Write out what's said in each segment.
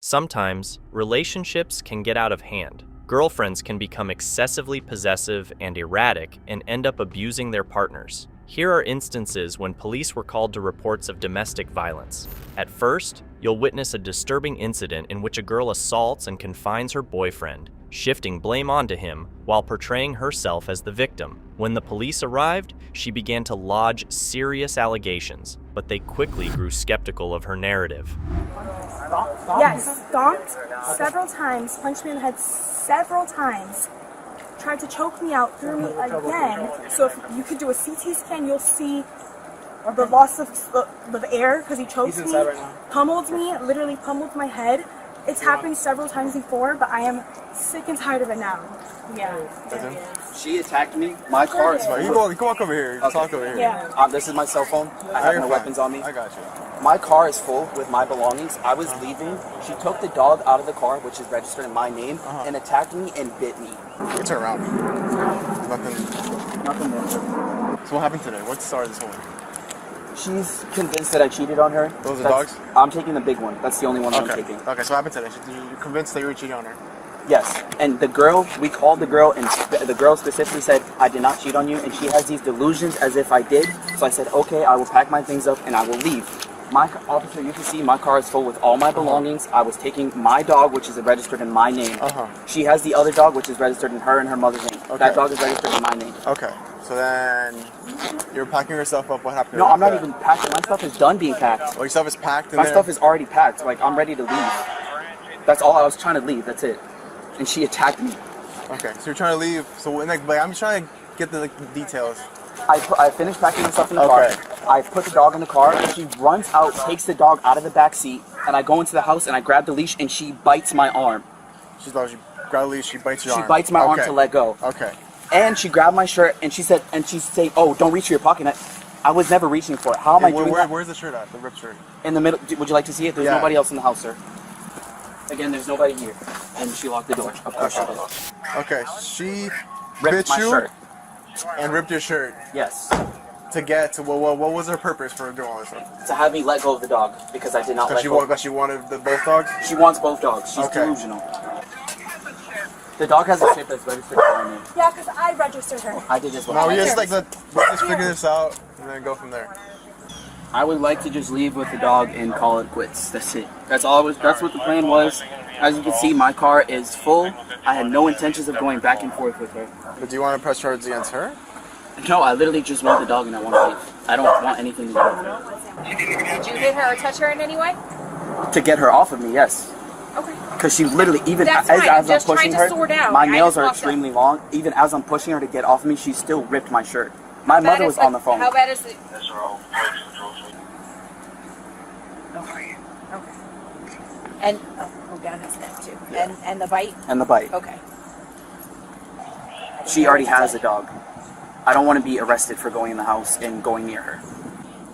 Sometimes, relationships can get out of hand. Girlfriends can become excessively possessive and erratic and end up abusing their partners. Here are instances when police were called to reports of domestic violence. At first, you'll witness a disturbing incident in which a girl assaults and confines her boyfriend, shifting blame onto him while portraying herself as the victim. When the police arrived, she began to lodge serious allegations, but they quickly grew skeptical of her narrative. Yes, stomped several times, punched me in the head several times, tried to choke me out, threw me again. So if you could do a CT scan, you'll see the loss of air because he choked me, pummeled me, literally pummeled my head. It's happened several times before, but I am sick and tired of it now. Yeah. She attacked me. My car is full. You walk over here. Okay. Talk over here. Yeah. This is my cell phone. I have no weapons on me. I got you. My car is full with my belongings. I was leaving. She took the dog out of the car, which is registered in my name, and attacked me and bit me. Turn around. Nothing there. So what happened today? What's the start of this whole thing? She's convinced that I cheated on her. Those are dogs? I'm taking the big one. That's the only one I'm taking. Okay, so what happened today? You're convinced that you were cheating on her? Yes. And the girl, we called the girl, and the girl specifically said, I did not cheat on you, and she has these delusions as if I did. So I said, okay, I will pack my things up and I will leave. My officer, you can see my car is full with all my belongings. I was taking my dog, which is registered in my name. She has the other dog, which is registered in her and her mother's name. Okay. That dog is registered in my name. Okay. So then you're packing yourself up. What happened? No, I'm not even packing. My stuff is done being packed. Oh, your stuff is packed in My there? stuff is already packed. Like, I'm ready to leave. That's all. I was trying to leave. That's it. And she attacked me. Okay, so you're trying to leave. So I'm trying to get the details. I finished packing the stuff in the car. I put the dog in the car. She runs out, takes the dog out of the back seat, and I go into the house and I grab the leash and she bites my arm. She grabs a leash. She bites your arm. She bites my arm to let go. Okay. And she grabbed my shirt and she's saying, "Oh, don't reach for your pocket." I was never reaching for it. How am I doing that? Where's the shirt at? The ripped shirt. In the middle. Would you like to see it? There's nobody else in the house, sir. Again, there's nobody here. And she locked the door. Of course she did. Okay, she Ripped bit my you shirt. and ripped your shirt. Yes. To get to what was her purpose for doing all this stuff? To have me let go of the dog because I did not let go. Because she wanted both dogs? She wants both dogs. She's delusional. The dog has a chip that's registered for me. Yeah, because I registered her. I did just. No, we just let's figure this out and then go from there. I would like to just leave with the dog and call it quits. That's it. That's all. That's what the plan was. As you can see, my car is full. I had no intentions of going back and forth with her. But do you want to press charges against her? No, I literally just want the dog and I want to leave. I don't want anything to do with her. Did you hit her or touch her in any way? To get her off of me, yes. Okay. Because she literally, even That's as fine. I'm Just pushing trying her, to sort out. my I nails just are walked extremely long. Even as I'm pushing her to get off of me, she still ripped my shirt. My mother was on the phone. How bad is it? Okay. And down his neck too. Yeah. And the bite? And the bite. Okay. She already has a dog. I don't want to be arrested for going in the house and going near her.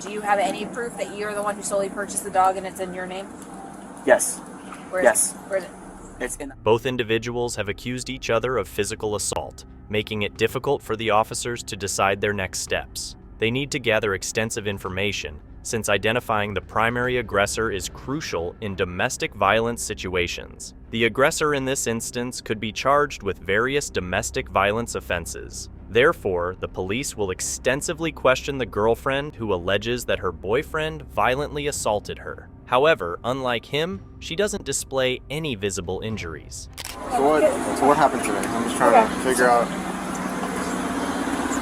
Do you have any proof that you're the one who solely purchased the dog and it's in your name? Yes. Yes. Where is it? It's in. Both individuals have accused each other of physical assault, making it difficult for the officers to decide their next steps. They need to gather extensive information, since identifying the primary aggressor is crucial in domestic violence situations. The aggressor in this instance could be charged with various domestic violence offenses. Therefore, the police will extensively question the girlfriend who alleges that her boyfriend violently assaulted her. However, unlike him, she doesn't display any visible injuries. So what happened today? I'm just trying to figure out.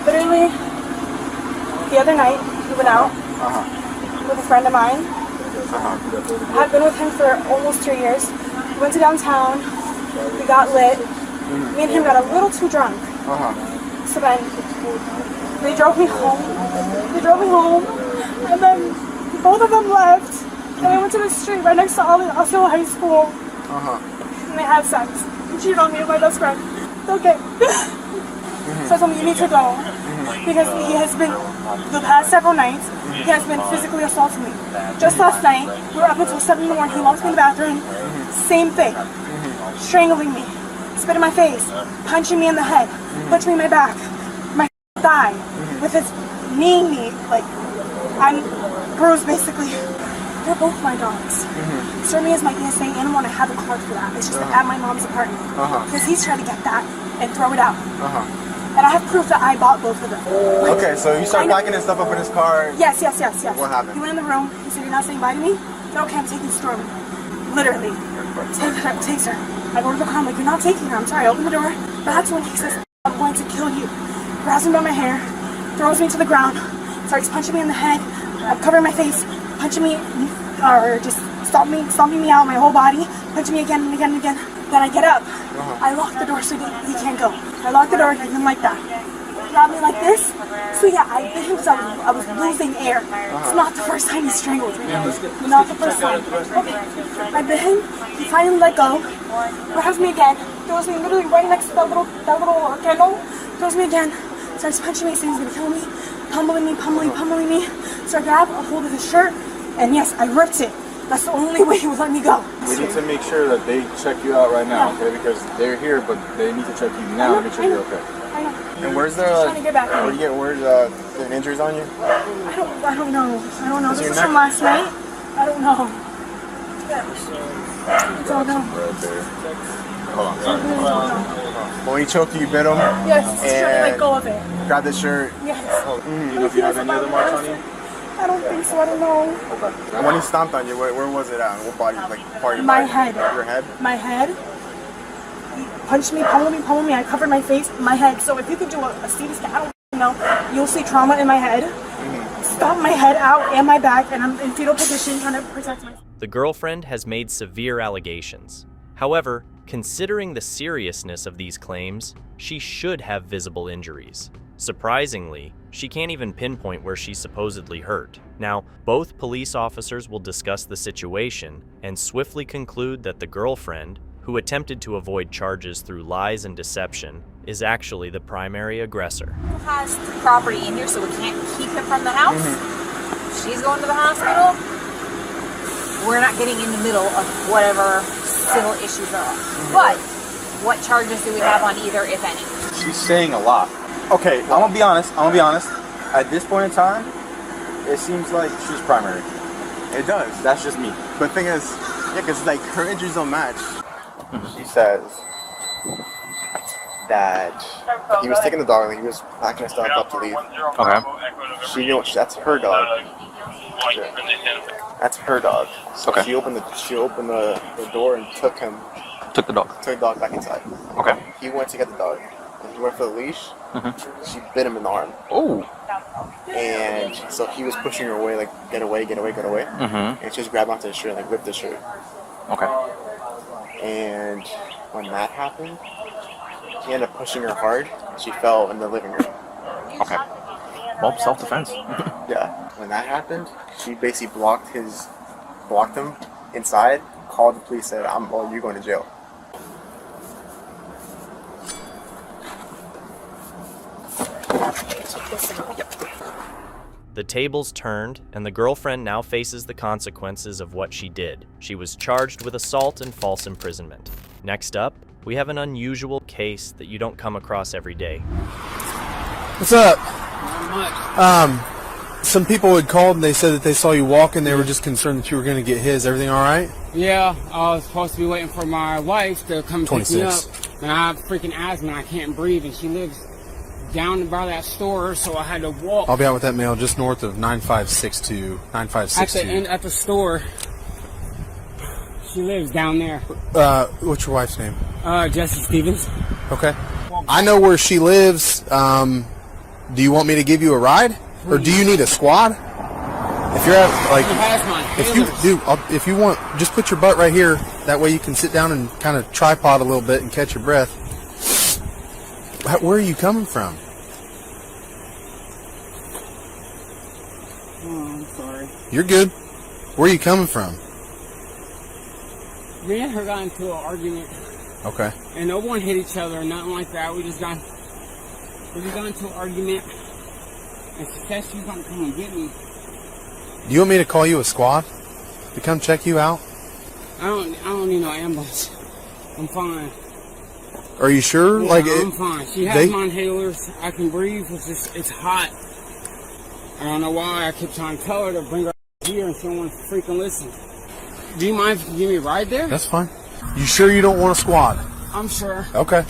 Literally, the other night, we went out with a friend of mine. I've been with him for almost 2 years. We went to downtown, we got lit. Me and him got a little too drunk. So then, they drove me home. And then both of them left. And we went to the street right next to Osceola High School. And they had sex. He cheated on me with my best friend. Okay. So I told me, you need to go. Because he has been, the past several nights, he has been physically assaulting me. Just last night, we were up until 7 in the morning. He locked me in the bathroom. Same thing. Strangling me. Spit in my face. Punching me in the head. Punching me in my back. My thigh. With his knee. Like, I'm bruised basically. They're both my dogs. Stormy is my ESA animal, and I have a card for that. It's just at my mom's apartment. Because he's trying to get that and throw it out. And I have proof that I bought both of them. Okay, so you start packing his stuff up in his car. Yes. What happened? He went in the room. He said, "You're not saying bye to me?" I said, "Okay, I'm taking Stormy." Literally. Takes her. I go to the car. I'm like, "You're not taking her." I'm sorry. I open the door. That's when he says, "I'm going to kill you." Grabs me by my hair, throws me to the ground, starts punching me in the head. I'm covering my face, punching me, or just stomping me out, my whole body, punching me again and again and again. Then I get up. I lock the door so he can't go. I lock the door, and like that. Grab me like this. So yeah, I bit him because I was losing air. It's not the first time he strangled me. Not the first time. Okay. I bit him. He finally let go. Grabs me again. Throws me literally right next to that little kennel. Throws me again. Starts punching me, saying he's gonna kill me. Pummeling me. So I grab a hold of his shirt, and yes, I ripped it. That's the only way he would let me go. We need to make sure that they check you out right now, okay? Because they're here, but they need to check you now to make sure you're okay. I know. And where's the Trying to get back. where's the injuries on you? I don't know. This is from last night. I don't know. It's all done. Hold on, sorry. When he choked you bit him. Yes, just trying to let go of it. Grab the shirt. Yes. Do you know if you have any other marks on you? I don't think so. I don't know. Okay. And when he stomped on you, where was it at? What body? Like part of your My body? head. Your head? My head. He punched me, pummeled me. I covered my face, my head. So if you could do a CT scan, I don't know, you'll see trauma in my head. Stomp my head out and my back, and I'm in fetal position trying to protect myself. The girlfriend has made severe allegations. However, considering the seriousness of these claims, she should have visible injuries. Surprisingly, she can't even pinpoint where she's supposedly hurt. Now, both police officers will discuss the situation and swiftly conclude that the girlfriend, who attempted to avoid charges through lies and deception, is actually the primary aggressor. Who has the property in here so we can't keep him from the house? She's going to the hospital. We're not getting in the middle of whatever civil issues are. But what charges do we have on either, if any? She's saying a lot. Okay, I'm gonna be honest. At this point in time, it seems like she's primary. It does. That's just me. But the thing is, yeah, because like her injuries don't match. She says that He was taking the dog and he was packing his stuff up to leave. Okay. She knew that's her dog. That's her dog. So Okay. she opened the door and took Took the dog. the dog back inside. Okay. He went to get the dog. He went for the leash. She bit him in the arm. Oh. And so he was pushing her away, like, get away. And she just grabbed onto the shirt and like ripped the shirt. Okay. And when that happened, he ended up pushing her hard. She fell in the living room. Okay. Well, self-defense. Yeah. When that happened, she basically blocked him inside, called the police, said, you're going to jail. The tables turned, and the girlfriend now faces the consequences of what she did. She was charged with assault and false imprisonment. Next up, we have an unusual case that you don't come across every day. What's up? Some people had called and they said that they saw you walking. They were just concerned that you were going to get his. Everything all right? Yeah, I was supposed to be waiting for my wife to come pick me up. 26. And I have freaking asthma and I can't breathe. And she lives down by that store, so I had to walk. I'll be out with that mail just north of 9562. 9562. At the store. She lives down there. What's your wife's name? Jesse Stevens. Okay. I know where she lives. Do you want me to give you a ride? Or do you need a squad? If you're at, like, She has my if you want, just put your butt right here. That way you can sit down and kind of tripod a little bit and catch your breath. Where are you coming from? Oh, I'm sorry. You're good. Where are you coming from? Me and her got into an argument. Okay. And no one hit each other or nothing like that. We just got into an argument. And she said she was going to come and get me. Do you want me to call you a squad to come check you out? I don't need no ambulance. I'm fine. Are you sure? Yeah, like I'm fine. She has my inhalers. I can breathe. It's hot. I don't know why. I kept trying to tell her to bring her here and someone freaking listens. Do you mind if you give me a ride there? That's fine. You sure you don't want a squad? I'm sure. Okay.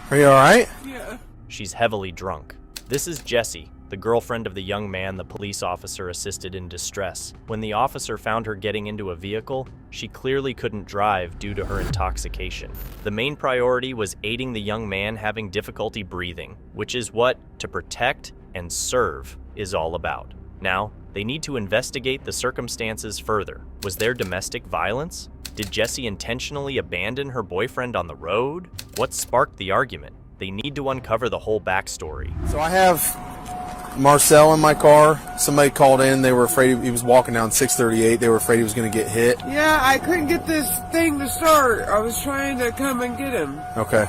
Are you alright? Yeah. She's heavily drunk. This is Jessie, the girlfriend of the young man the police officer assisted in distress. When the officer found her getting into a vehicle, she clearly couldn't drive due to her intoxication. The main priority was aiding the young man having difficulty breathing, which is what To Protect and Serve is all about. Now, they need to investigate the circumstances further. Was there domestic violence? Did Jessie intentionally abandon her boyfriend on the road? What sparked the argument? They need to uncover the whole backstory. So I have Marcel in my car. Somebody called in. They were afraid he was walking down 638. They were afraid he was going to get hit. Yeah, I couldn't get this thing to start. I was trying to come and get him. Okay.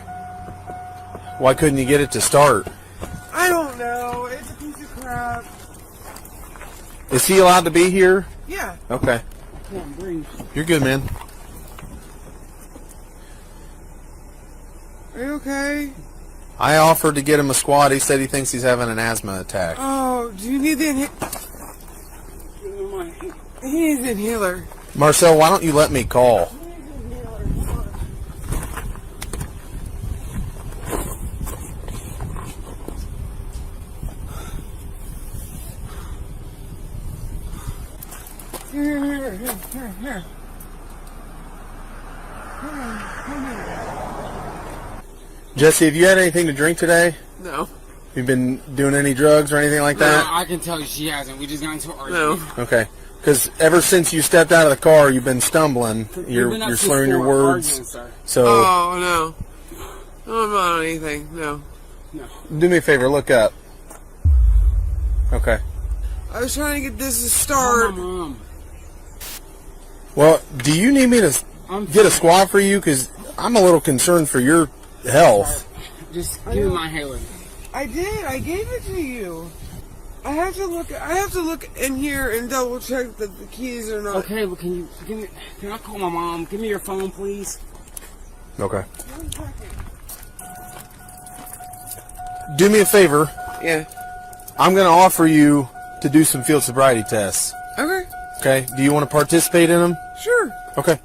Why couldn't you get it to start? I don't know. It's a piece of crap. Is he allowed to be here? Yeah. Okay. Can't breathe. You're good, man. Are you okay? I offered to get him a squad. He said he thinks he's having an asthma attack. Oh, do you need the He needs an inhaler. Marcel, why don't you let me call? Here. Jesse, have you had anything to drink today? No. You been doing any drugs or anything like that? No, I can tell you she hasn't. We just got into an argument. No. Okay. Because ever since you stepped out of the car, you've been stumbling. We've been up You're since slurring your 4 words. arguing, sir. So Oh, no. I'm not on anything. No. do me a favor, look up. Okay. I was trying to get this to Call start. my mom. Well, do you need me to get a squad for you? Because I'm a little concerned for your health. Just give me my inhaler. I did. I gave it to you. I have to look in here and double check that the keys are not. Okay, but can I call my mom? Give me your phone, please. Okay. 1 second. Do me a favor. Yeah. I'm going to offer you to do some field sobriety tests. Okay. Okay? Do you want to participate in them? Sure. Okay.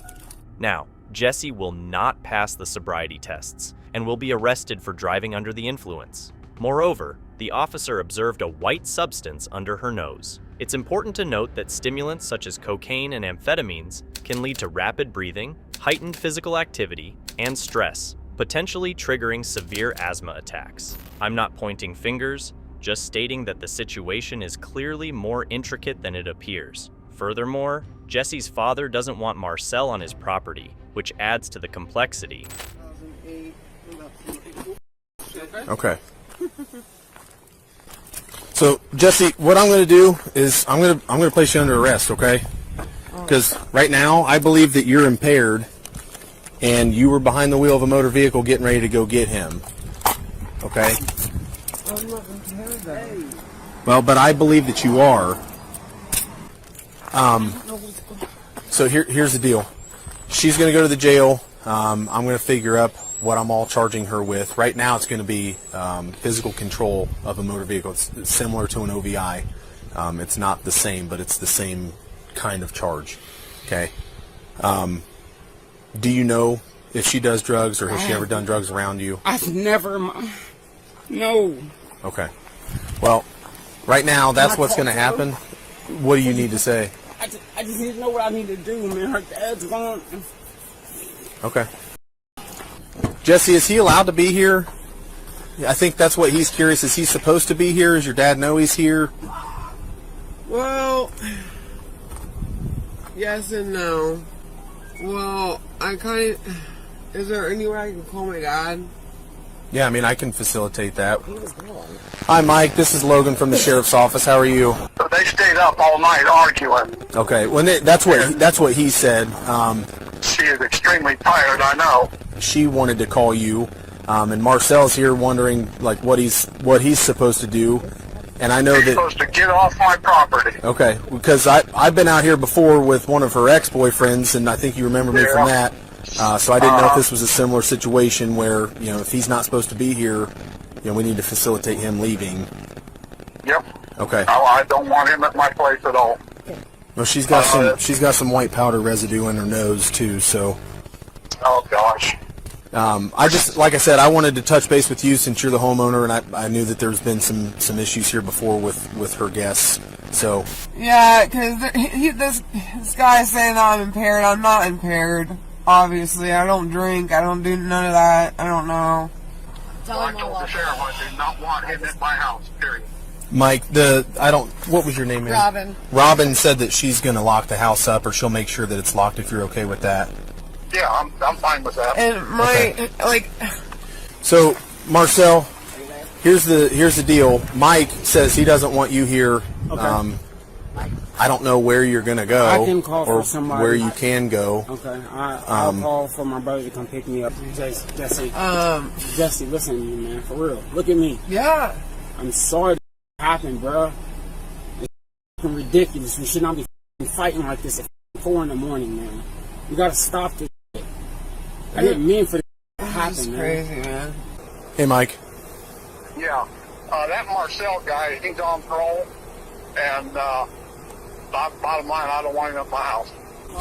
Now, Jessie will not pass the sobriety tests and will be arrested for driving under the influence. Moreover, the officer observed a white substance under her nose. It's important to note that stimulants such as cocaine and amphetamines can lead to rapid breathing, heightened physical activity, and stress, potentially triggering severe asthma attacks. I'm not pointing fingers, just stating that the situation is clearly more intricate than it appears. Furthermore, Jessie's father doesn't want Marcel on his property, which adds to the complexity. Okay. So, Jesse, what I'm going to do is I'm going to place you under arrest, okay? Because right now, I believe that you're impaired, and you were behind the wheel of a motor vehicle getting ready to go get him. Okay? I'm not impaired though. Well, but I believe that you are. So here's the deal. She's going to go to the jail. I'm going to figure up what I'm all charging her with. Right now, it's going to be physical control of a motor vehicle. It's similar to an OVI. It's not the same, but it's the same kind of charge. Okay. Do you know if she does drugs, or has she ever done drugs around you? I've never. No. Okay. Well, right now, that's what's going to happen. What do you need to say? I just need to know what I need to do, man. Her dad's gone. Okay. Jesse, is he allowed to be here? I think that's what he's curious. Is he supposed to be here? Does your dad know he's here? Well, yes and no. Well, is there any way I can call my dad? Yeah, I mean, I can facilitate that. Hi, Mike. This is Logan from the sheriff's office. How are you? They stayed up all night arguing. Okay. Well, that's what he said. She is extremely tired, I know. She wanted to call you, and Marcel's here wondering like what he's supposed to do. And I know He's that supposed to get off my property. okay, because I've been out here before with one of her ex-boyfriends, and I think you remember me from that. So I didn't know if this was a similar situation where, you know, if he's not supposed to be here, you know, we need to facilitate him leaving. Yep. Okay. I don't want him at my place at all. Well, she's got some white powder residue in her nose too, so. Oh gosh. I just, like I said, I wanted to touch base with you since you're the homeowner, and I knew that there's been some issues here before with her guests. So. Yeah, because this guy's saying that I'm impaired. I'm not impaired. Obviously, I don't drink. I don't do none of that. I don't know. I told the sheriff I do not want him at my house. Period. Mike, what was your name? Robin. Robin said that she's going to lock the house up, or she'll make sure that it's locked if you're okay with that. Yeah, I'm fine with that. And So, Marcel, here's the deal. Mike says he doesn't want you here. Okay. I don't know where you're going to go. I can call or for somebody. where you can go. Okay, I'll call for my brother to come pick me up. Jesse, Jesse, listen to me, man, for real. Look at me. yeah. I'm sorry that happened, bro. It's ridiculous. We should not be fighting like this at 4 in the morning, man. You gotta stop this shit. I didn't mean for this to happen, That's man. crazy, man. Hey, Mike. Yeah, that Marcel guy, he's on parole, and bottom line, I don't want him at my house.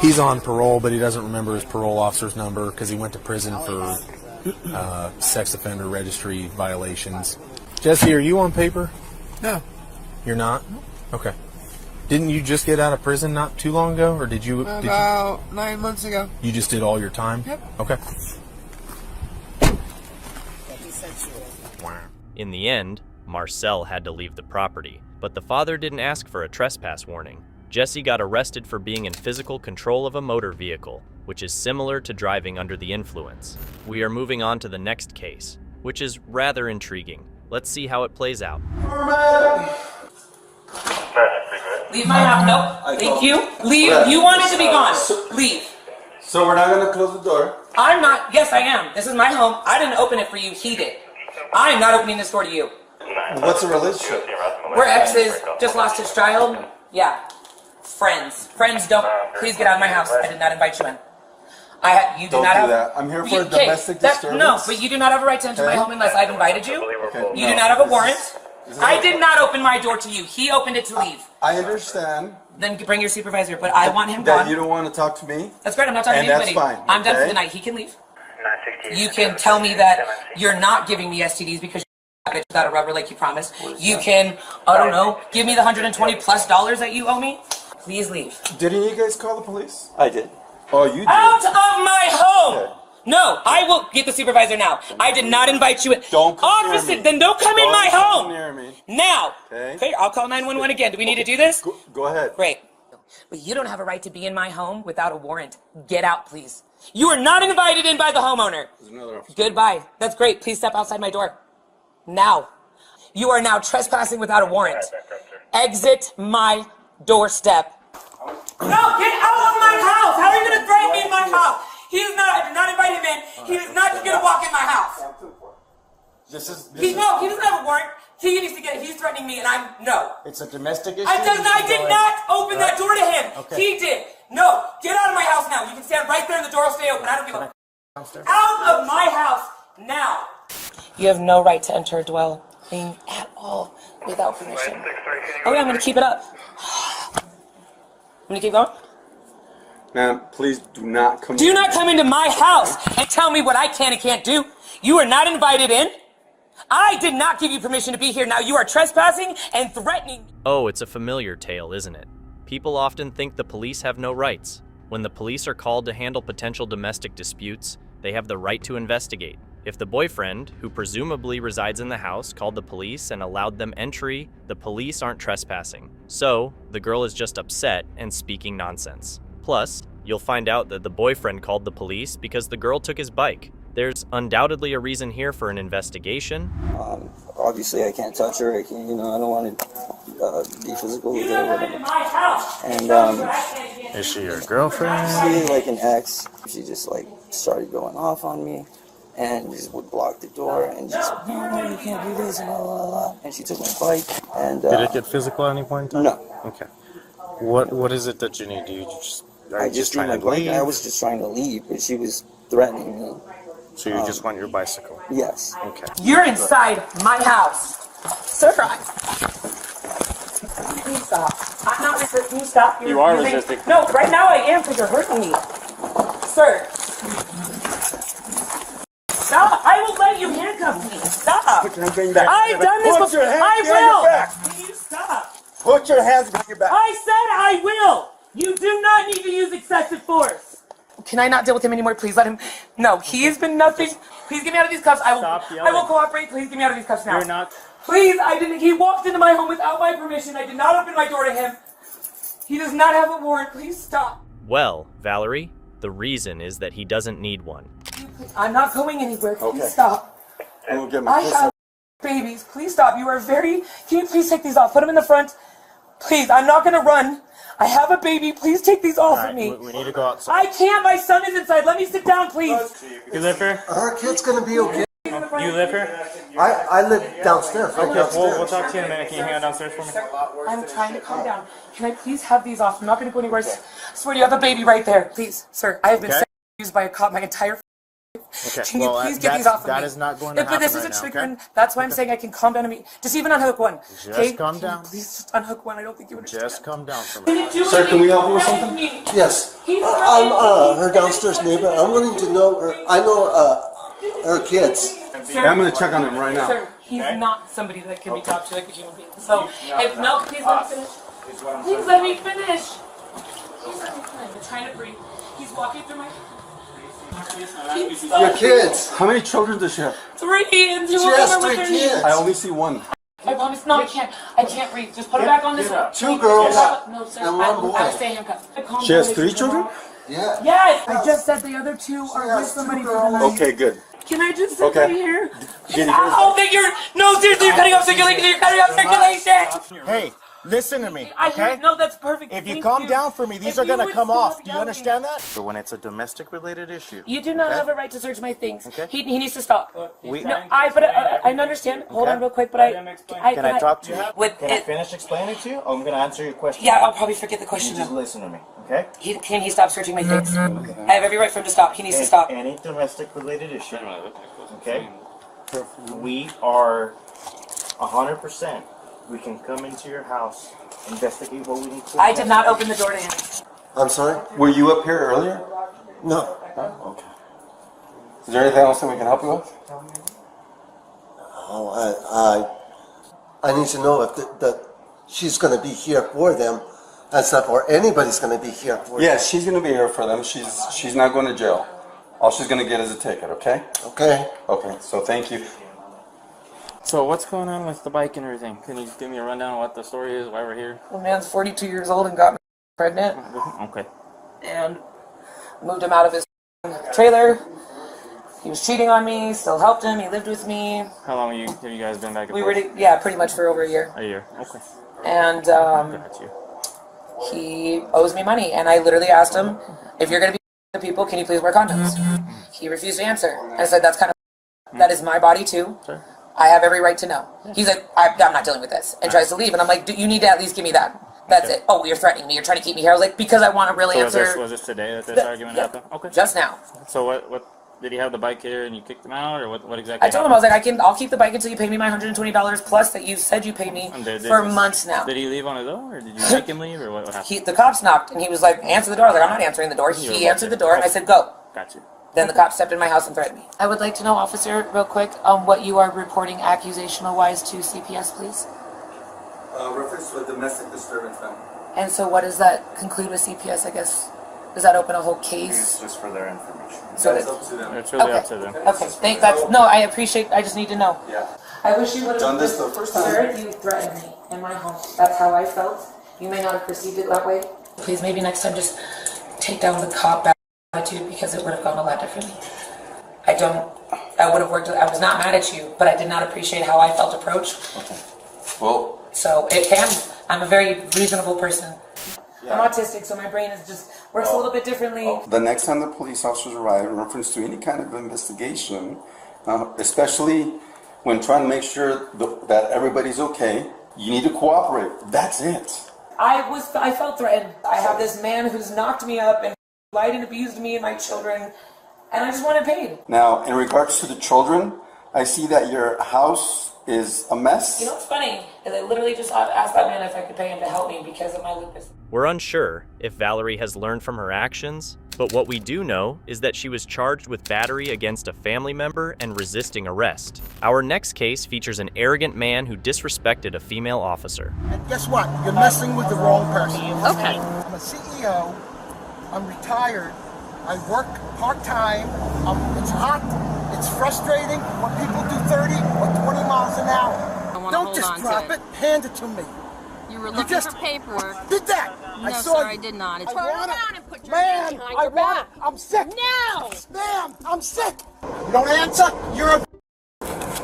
He's on parole, but he doesn't remember his parole officer's number because he went to prison for sex offender registry violations. Jesse, are you on paper? No. You're not? Okay. Didn't you just get out of prison not too long ago, or did you? About 9 months ago. You just did all your time? Yep. Okay. In the end, Marcel had to leave the property, but the father didn't ask for a trespass warning. Jesse got arrested for being in physical control of a motor vehicle, which is similar to driving under the influence. We are moving on to the next case, which is rather intriguing. Let's see how it plays out. Leave my house. No, thank you. Leave. You wanted to be gone. Leave. So we're not gonna close the door. I'm not. Yes, I am. This is my home. I didn't open it for you. He did. I am not opening this door to you. What's the relationship? We're exes. Just lost his child. Yeah. Friends. Friends don't. Please get out of my house. I did not invite you in. You do Don't not do have. that. I'm here for a domestic disturbance. No, but you do not have a right to enter my home unless I've invited you. Okay. You do not have a warrant. I did not open my door to you. He opened it to leave. I understand. Then bring your supervisor, but I want him That gone. you don't want to talk to me. That's great. I'm not talking And to anybody. that's fine, I'm done for okay? the night. He can leave. You can tell me that you're not giving me STDs because you're a bitch without a rubber like you promised. You can, I don't know, give me the $120+ that you owe me. Please leave. Didn't you guys call the police? I did. Oh, you did. Out of my home! Okay. No, I will get the supervisor now. I did not invite you in. Don't come near Officer, me. then don't come in my Don't home. come near me. Now. Okay. I'll call 911 again. Do we need to do this? Go ahead. Great. But you don't have a right to be in my home without a warrant. Get out, please. You are not invited in by the homeowner. There's another officer. Goodbye. That's great. Please step outside my door. Now. You are now trespassing without a warrant. Exit my doorstep. No, get out of my house! How are you going to threaten me in my house? He is not, I did not invite him in. He is not going to walk in my house. He doesn't have a warrant. He needs to get it. He's threatening me and no. It's a domestic issue? I did not open that door to him. Okay. He did. No, get out of my house now. You can stand right there and the door will stay open. I don't give a out of my house now. You have no right to enter a dwelling at all without permission. Okay, I'm going to keep it up. I'm going to keep going. Ma'am, please do not come. Do not come into my house and tell me what I can and can't do. You are not invited in. I did not give you permission to be here. Now you are trespassing and threatening. Oh, it's a familiar tale, isn't it? People often think the police have no rights. When the police are called to handle potential domestic disputes, they have the right to investigate. If the boyfriend, who presumably resides in the house, called the police and allowed them entry, the police aren't trespassing. So, the girl is just upset and speaking nonsense. Plus, you'll find out that the boyfriend called the police because the girl took his bike. There's undoubtedly a reason here for an investigation. Obviously, I can't touch her. I can't, I don't want to be physical with her. And Is she your girlfriend? she, like an ex, she just started going off on me, and just would block the door and just no, you can't do this and blah blah blah. And she took my bike. And Did it get physical at any point in time? No. Okay. What is it that you need? Do you just? Are you I just trying threw to my bike. leave? I was just trying to leave, but she was threatening me. So you just want your bicycle? Yes. Okay. You're inside my house. Sir, please stop. I'm not resisting. Stop. You are resisting. No, right now I am because you're hurting me. Sir. Stop. I will let you handcuff me. Stop. Put your hands back. I've done this before. I will. Please stop. Put your hands behind your back. I said I will. You do not need to use excessive force. Can I not deal with him anymore? Please let him. No, he has been nothing. Please get me out of these cuffs. I will cooperate. Please get me out of these cuffs now. You're not. Please, I didn't. He walked into my home without my permission. I did not open my door to him. He does not have a warrant. Please stop. Well, Valerie, the reason is that he doesn't need one. I'm not going anywhere. Please Okay. stop. I'm gonna get my I have babies. Please stop. You are very. Can you please take these off? Put them in the front. Please, I'm not gonna run. I have a baby. Please take these off of me. We need to go outside. I can't. My son is inside. Let me sit down, please. You live here? Our kid's gonna be okay. You live here? I live downstairs. Right Okay, downstairs. we'll talk to you in a minute. Can you hang out downstairs for me? I'm trying to calm down. Can I please have these off? I'm not going to go anywhere. I swear to you, have a baby right there. Please, sir. I have been sexually abused by a cop my entire life. Okay. Can you please get these off of me? That is not going to happen But this is right a now, triggering. okay? That's why I'm saying I can calm down and me. Just even unhook one. Just calm down. Please just unhook one. I don't think you understand. Just calm down for Can me. you do Sir, can we help you with anything? something? Yes. I'm her downstairs neighbor. I'm willing to know her. I know her kids. Sir, I'm gonna check on him right now. Sir, he's not somebody that can be talked to like a human being. So, if no, please let me finish. Please let me finish. Please let me finish. I'm trying to breathe. He's walking through my. Your kids. How many children does she have? 3 and 2 She of them has are 3 with her kids. niece. I only see one. I promise. No, I can't. I can't breathe. Just put it back on this one. 2 girls No, sir. and 1 boy. I'll stay handcuffed. Calm She has down, 3 ladies. children? Yeah. Yes. I just said the other 2 are with somebody for the night. Okay, good. Can I just sit Okay. right here? Did you- Oh, think you're. No, seriously, you're cutting off circulation. You're cutting off circulation. Hey, listen to me, I okay? no, that's perfect. If you Thank calm you. down for me, these If are you gonna would come stop off. Do you yelling. understand that? But when it's a domestic related issue. You do not okay? have a right to search my things. Okay. He needs to stop. We- No, I understand. Hold Okay. on real quick, but I Can I talk to you? With Can I it, finish explaining to you? I'm gonna answer your question. yeah, I'll probably forget the You question just now. listen to me, okay? Can he stop searching my things? I have every right for him to stop. He needs to stop. Any domestic related issue, okay? We are 100%. We can come into your house, investigate what we need to. I did not open the door to him. I'm sorry? Were you up here earlier? No. Okay. Is there anything else that we can help you with? Oh, I need to know if that she's going to be here for them and stuff, or anybody's going to be here for them. Yes, she's gonna be here for them. She's not going to jail. All she's gonna get is a ticket, okay? Okay. Okay, so thank you. So what's going on with the bike and everything? Can you give me a rundown of what the story is, why we're here? The man's 42 years old and got me pregnant, Okay. and moved him out of his trailer. He was cheating on me. Still helped him. He lived with me. How long have you guys been back and We forth? were, yeah, pretty much for over a year. A year. Okay. And Got you. he owes me money, and I literally asked him, if you're going to be the people, can you please wear condoms? He refused to answer. I said, that's kind of, that is my body too. Sure. I have every right to know. He's like, I'm not dealing with this, and tries to leave. And I'm like, you need to at least give me that. That's it. Oh, you're threatening me. You're trying to keep me here. I was like, because I want to really So answer. was this today that this argument happened? Okay. Just now. So what did he have the bike here and you kicked him out, or what exactly? I told him, I was like, I'll keep the bike until you pay me my $120 plus that you said you paid me for months now. Did he leave on his own, or did you make him leave, or what happened? The cops knocked, and he was like, answer the door. I was like, I'm not answering the door. He answered the door, and I said, go. Got you. Then the cop stepped in my house and threatened me. I would like to know, officer, real quick, what you are reporting accusational-wise to CPS, please. Reference to a domestic disturbance, ma'am. And so what does that conclude with CPS, I guess? Does that open a whole case? It's just for their information. So That's that- up to them. It's really Okay. up to them. Okay, no, I appreciate, I just need to know. Yeah. I wish you would have Done this the first time. Sir, you threatened me in my home. That's how I felt. You may not have perceived it that way. Please, maybe next time just take down the cop attitude, because it would have gone a lot differently. I would have worked, I was not mad at you, but I did not appreciate how I felt approached. Okay. Well, So I'm a very reasonable person. I'm autistic, so my brain is just works a little bit differently. the next time the police officers arrive in reference to any kind of investigation, especially when trying to make sure that everybody's okay, you need to cooperate. That's it. I felt threatened. I have this man who's knocked me up and lied and abused me and my children. and I just want it paid. Now, in regards to the children, I see that your house is a mess. You know what's funny is I literally just asked that man if I could pay him to help me because of my lupus. We're unsure if Valerie has learned from her actions, but what we do know is that she was charged with battery against a family member and resisting arrest. Our next case features an arrogant man who disrespected a female officer. And guess what? You're messing with the wrong person. Okay. I'm a CEO. I'm retired. I work part-time. It's hot. It's frustrating when people do 30 or 20 miles an hour. Don't just drop it. Hand it to me. You were looking for paperwork. Did that? No, I saw sir, you. I did not. It's I want it. Man, I want it. I'm sick. No. Ma'am, I'm sick. You don't answer, you're a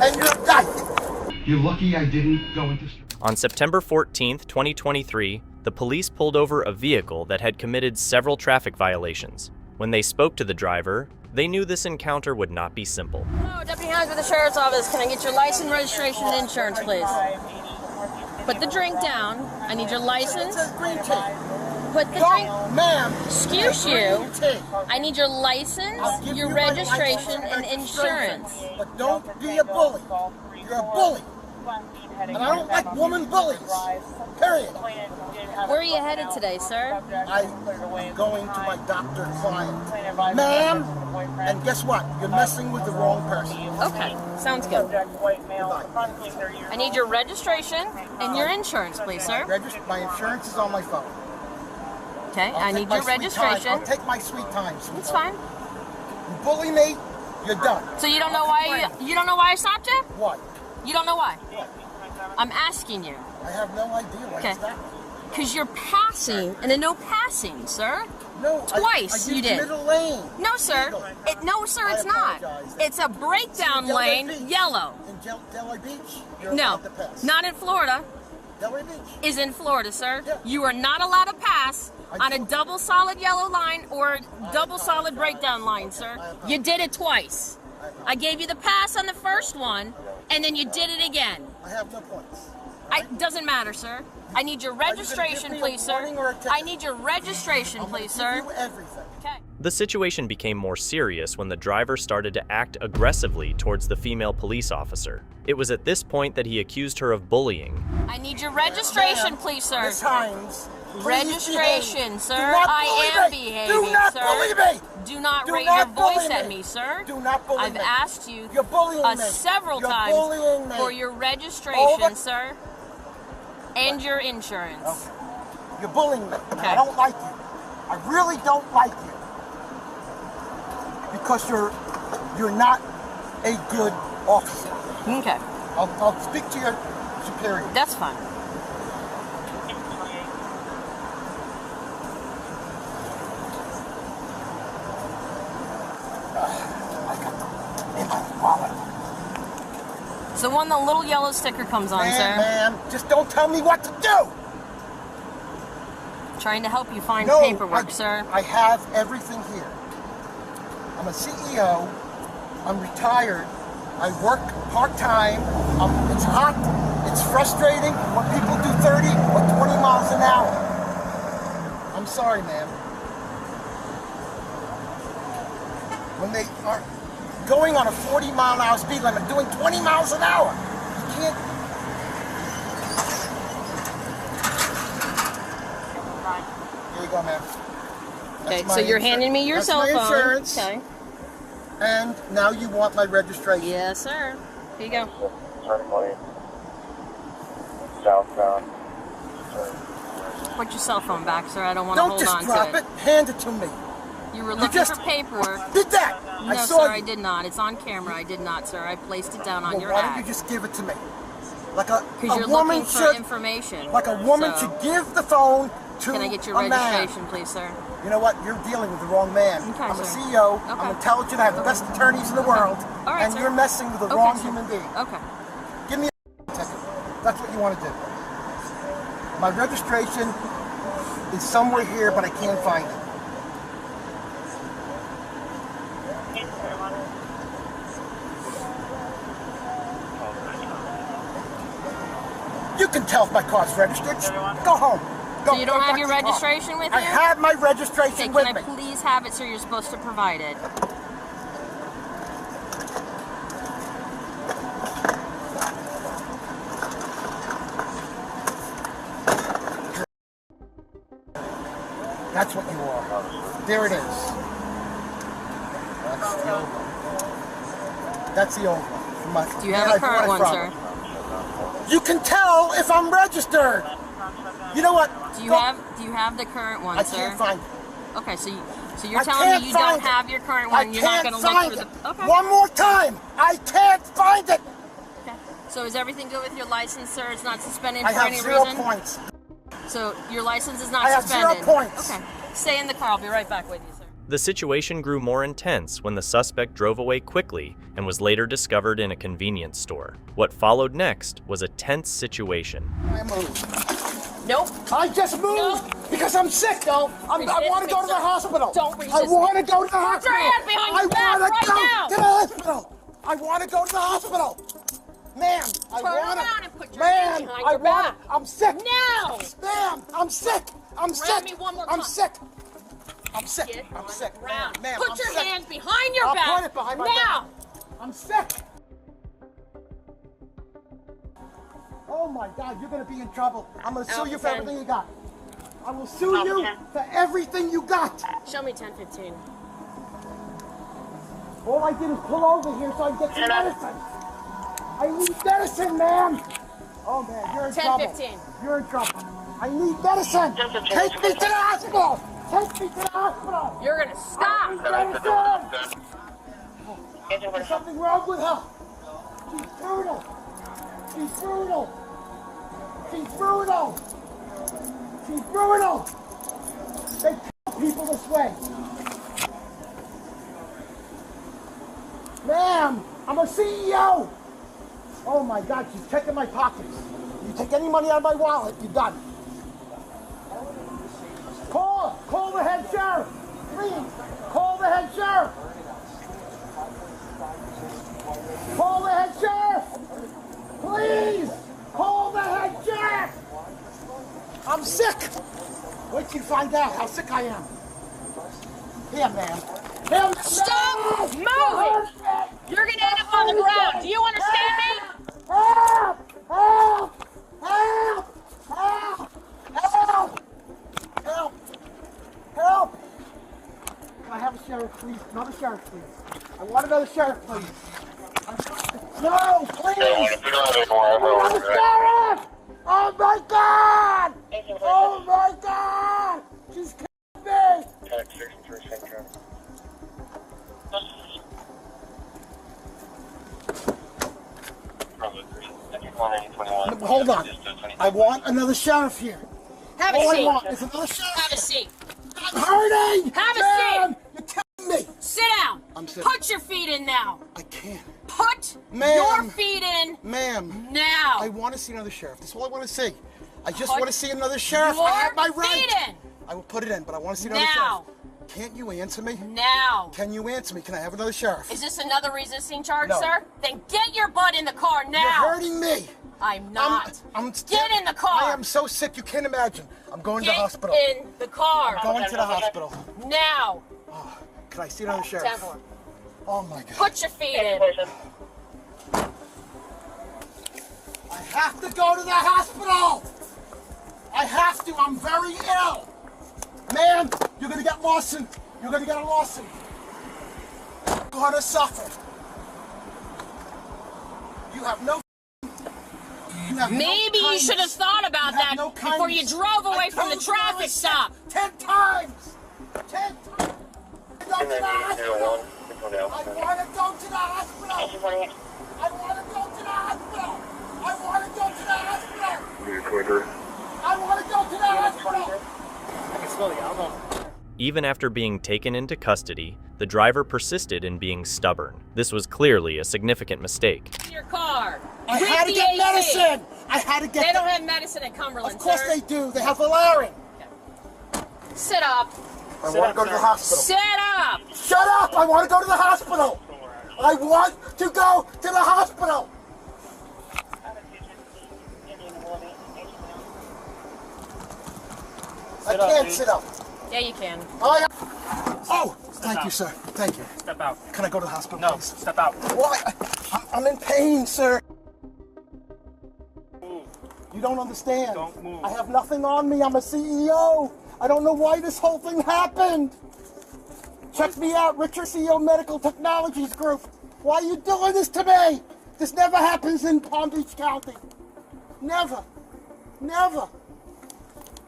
and you're a dyke. You're lucky I didn't go into... On September 14th, 2023, the police pulled over a vehicle that had committed several traffic violations. When they spoke to the driver, they knew this encounter would not be simple. Hello, Deputy Hines with the Sheriff's Office. Can I get your license, registration, and insurance, please? Put the drink down. I need your license. Put the drink... Ma'am. Excuse you. I need your license, your registration, and insurance. But don't be a bully. You're a bully. And I don't like woman bullies. Period. Where are you headed today, sir? I'm going to my doctor client. Ma'am, and guess what? You're messing with the wrong person. Okay, sounds good. I need your registration and your insurance, please, sir. My insurance is on my phone. Okay, I need your registration. I'll take my sweet time, sweetheart. It's fine. You bully me, you're done. So you don't know why you don't know why I stopped you? What? You don't know why? I'm asking you. I have no idea why Okay. it's that. Because you're passing in a no passing, sir. No, Twice I you did. middle lane. No, sir. No, sir, it's not. It's a breakdown lane, yellow. In Delray Beach? You're No, allowed to pass. not in Florida. Delray Beach? Is in Florida, sir. You are not allowed to pass on a double solid yellow line or double solid breakdown line, sir. You did it twice. I gave you the pass on the first one, and then you did it again. I have no points. It doesn't matter, sir. I need your registration, please, sir. I need your registration, please, sir. Okay. The situation became more serious when the driver started to act aggressively towards the female police officer. It was at this point that he accused her of bullying. I need your registration, please, sir. Miss Hines, registration, sir. Do not I am bully me. behaving, Do not sir. bully me. Do not Do raise not your voice bully at me. me, sir. Do not bully I've me. asked you You're bullying me. several You're times bullying me. for your registration, sir, and your insurance. Okay. You're bullying me. Okay. I don't like you. I really don't like you. Because you're not a good officer. Okay. I'll speak to your superior. That's fine. So when the little yellow sticker comes on, sir. Ma'am, just don't tell me what to do. Trying to help you find No, paperwork, sir. I have everything here. I'm a CEO. I'm retired. I work part-time. It's hot. It's frustrating when people do 30 or 20 miles an hour. I'm sorry, ma'am. When they are going on a 40-mile-an-hour speed limit, doing 20 miles an hour, you can't... Here you go, ma'am. Okay, That's so my you're handing me your that's cell my phone. insurance. Okay. And now you want my registration. Yes, sir. Here you go. Southbound. Put your cell phone back, sir. I don't want to hold Don't on just drop to it. Hand it to me. You were looking for paperwork. Did that? No, I saw sir, you. I did not. It's on camera. I did not, sir. I placed it down on Well, your why don't app. you just give it to me? Like a Because you're woman looking for should, information. like a woman So, should give the phone to Can I get your a man. registration, please, sir? You know what? You're dealing with the wrong man. Okay, I'm a sir. CEO. Okay. I'm intelligent. I have the best attorneys in the world. All right, and sir. you're messing with the Okay, wrong sir. human being. Okay. Give me a ticket. That's what you want to do. My registration is somewhere here, but I can't find it. You can tell if my car's registered. Go home. Go, So you don't go have back your to your car. registration with you? I have my Okay, registration can with I me. please have it, sir? You're supposed to provide it. That's what you are. There it is. That's the old one. Do you have a current one, sir? You can tell if I'm registered. You know what? Do you have the current one, sir? I can't find it. Okay, so you're telling me you don't have your current one. You're not going to look through the. Okay. One more time. I can't find it. Okay. So is everything good with your license, sir? It's not suspended I for have any 0 reason? points. So your license is not I have suspended? 0 points. Okay. Stay in the car. I'll be right back with you, sir. The situation grew more intense when the suspect drove away quickly and was later discovered in a convenience store. What followed next was a tense situation. I moved. Nope. I just moved because I'm sick. Don't. I want to go to the hospital. Don't resist. I want to go to the hospital. Put your hand behind your back right now. I want to go to the hospital. I want to go to the hospital. Ma'am, I Turn want around to. and put your hand behind your back. I'm sick. Now. Ma'am, I'm sick. I'm Grab sick. me one more I'm time. sick. I'm sick. Get I'm sick. around. Ma'am, Put I'm your sick. hands behind your I'll back. put it behind my now. back. I'm sick. Oh my God, you're gonna be in trouble. I'm gonna sue you for everything you got. I will sue you for everything you got. Show me 1015. All I did is pull over here so I can get some medicine. I need medicine, ma'am. Oh man, you're in trouble. 10:15. You're in trouble. I need medicine. Take me to the hospital. Take me to the hospital. You're gonna stop. There's something wrong with her. She's brutal. She's brutal. She's brutal. She's brutal. They kill people this way. Ma'am, I'm a CEO. Oh my God, she's checking my pockets. You take any money out of my wallet, you're done. Call the head sheriff. Please, call the head sheriff. Call the head sheriff. Please, call the head sheriff. I'm sick. Wait till you find out how sick I am. Here, ma'am. Here, Stop moving. You're gonna end up on the ground. Do you understand me? Help! Help! Help! Help! Help! Help! Help! Can I have a sheriff, please? Another sheriff, please. I want another sheriff, please. No, please! Another sheriff! Oh my God! Oh my God! She's killing me! Hold on. I want another sheriff here. Have a All seat. I want is another sheriff. Have a seat. I'm hurting! Have a Ma'am, seat. you're killing me! Sit down. I'm sitting. Put your feet in now. I can't. Put Ma'am. your feet in Ma'am. now. I want to see another sheriff. That's all I want to see. I just Put want to see another sheriff. your I have my right. feet in. I will put it in, but I want to see another Now. sheriff. Can't you answer me? Now. Can you answer me? Can I have another sheriff? Is this another resisting charge, No. sir? Then get your butt in the car now. You're hurting me. I'm not. Get in the car. I am so sick you can't imagine. I'm going to the hospital. Get in the car. I'm going to the hospital. Now. Oh, can I see another sheriff? 10-4. Oh my God. Put your feet in. I have to go to the hospital. I have to. I'm very ill. Man, you're going to get lawsuit. You're going to get a lawsuit. You're going to suffer. You have no. Maybe you should have thought about that before you drove away from the traffic stop. 10 times. 10 times. Go to the hospital. I want to go to the hospital. I want to go to the hospital. I want to go to the hospital. I want to go to the hospital. I can smell the alcohol. Even after being taken into custody, the driver persisted in being stubborn. This was clearly a significant mistake. Your car. I With had to the get AC. medicine. I had to get. They don't have medicine at Cumberland, Of course sir. they do. They have Valerian. Sit up. I want to go to the hospital. Sit up. Shut up! I want to go to the hospital. I want to go to the hospital. I can't sit up. Yeah, you can. Oh, thank you, sir. Thank you. Step out. Can I go to the hospital, No, please? step out. Why? I'm in pain, sir. You don't understand. Don't move. I have nothing on me. I'm a CEO. I don't know why this whole thing happened. Check me out, Richard CEO Medical Technologies Group. Why are you doing this to me? This never happens in Palm Beach County. Never. Never.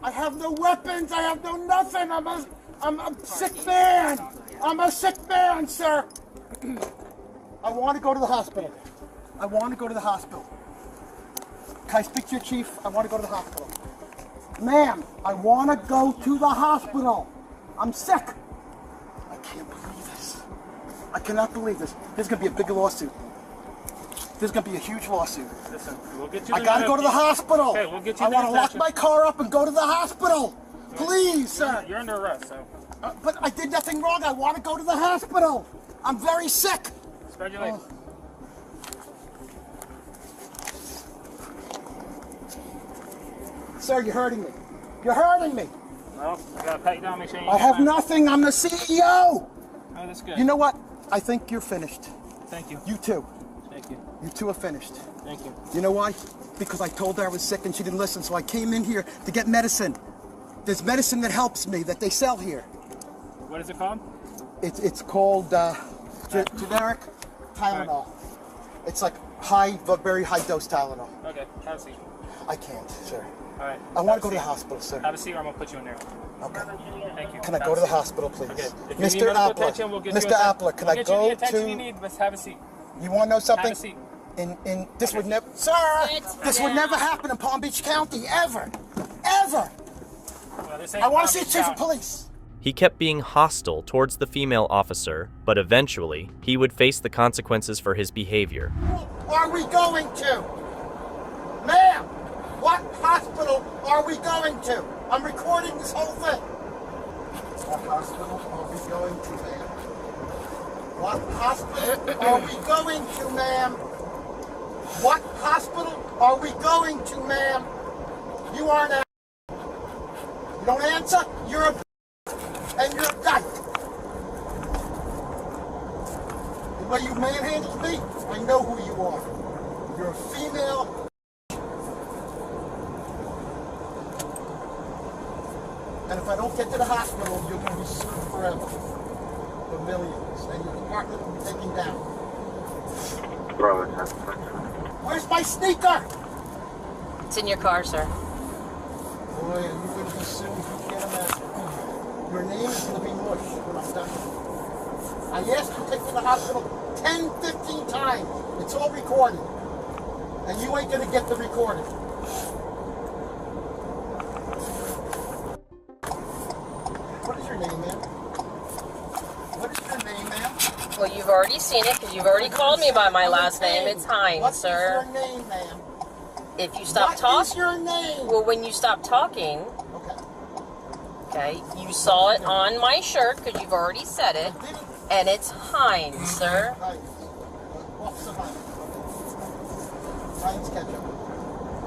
I have no weapons. I have no nothing. I'm a sick man. I'm a sick man, sir. I want to go to the hospital. I want to go to the hospital. Can I speak to your chief? I want to go to the hospital. Ma'am, I want to go to the hospital. I'm sick. I can't believe this. I cannot believe this. There's going to be a big lawsuit. There's going to be a huge lawsuit. Listen, we'll get you I got to go to the hospital. Okay, we'll get you I want to lock my car up and go to the hospital. Please, sir. You're under arrest, so. But I did nothing wrong. I want to go to the hospital. I'm very sick. Spread your legs. Sir, you're hurting me. You're hurting me. No, I gotta pat you down, make sure you I have nothing. I'm the CEO. Oh, that's good. You know what? I think you're finished. Thank you. You too. Thank you. You two are finished. Thank you. You know why? Because I told her I was sick and she didn't listen, so I came in here to get medicine. There's medicine that helps me that they sell here. What is it called? It's called generic Tylenol. Right. It's like very high dose Tylenol. Okay, have a seat. I can't, sir. All right. I want to go to the hospital, sir. Have a seat or I'm going to put you in there. Okay. Thank you. Can I go to the hospital, please? Okay. If you need Mr. medical Appler, attention, we'll get you Mr. attention. Appler, can We'll I get you go the attention you to... need, but have a seat. You want to know something? Have a seat. In this would never... Sir! This would never happen in Palm Beach County, ever! Ever! Well, this ain't I want Palm to see a Beach chief of County. police. He kept being hostile towards the female officer, but eventually, he would face the consequences for his behavior. Are we going to? Ma'am, what hospital are we going to? I'm recording this whole thing. What hospital are we going to, ma'am? What hospital are we going to, ma'am? What hospital are we going to, ma'am? You aren't a... You don't answer, you're a... And you're a dyke. The way you manhandled me, I know who you are. You're a female. And if I don't get to the hospital, you're going to be sued forever. For millions. And your department will be taken down. Where's my sneaker? It's in your car, sir. Boy, are you going to be sued? You can't imagine. Your name is going to be mush when I'm done. I asked you to take me to the hospital 10, 15 times. It's all recorded. And you ain't going to get the recording. What is your name, ma'am? What is your name, ma'am? Well, you've already seen it because you've already called me by my last name. It's Hines, sir. What is your name, ma'am? If you stop talking... What is your name? Well, when you stop talking... Okay, you saw it on my shirt because you've already said it, and it's Hines, sir. Officer Hines. Hines ketchup.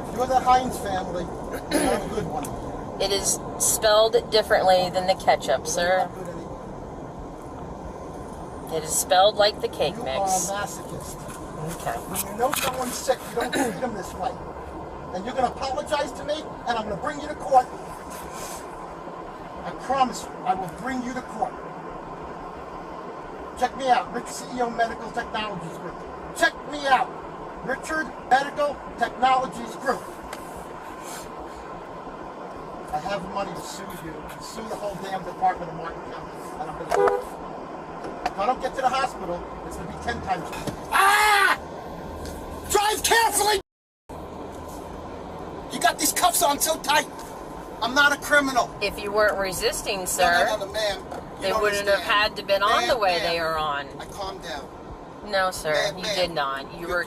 If you're the Hines family, you're not a good one. It is spelled differently than the ketchup, sir. It is spelled like the cake mix. You are a masochist. Okay. When you know someone's sick, you don't treat them this way. And you're going to apologize to me, and I'm going to bring you to court. I promise you, I will bring you to court. Check me out, Richard CEO Medical Technologies Group. Check me out, Richard Medical Technologies Group. I have the money to sue you, to sue the whole damn Department of Martin County, and I'm going to do it. If I don't get to the hospital, it's going to be 10 times. Ah! Drive carefully! You got these cuffs on so tight. I'm not a criminal. If you weren't resisting, sir, no, ma'am. they wouldn't have had to been on the way they are on. I calmed down. No, sir, you did not. You were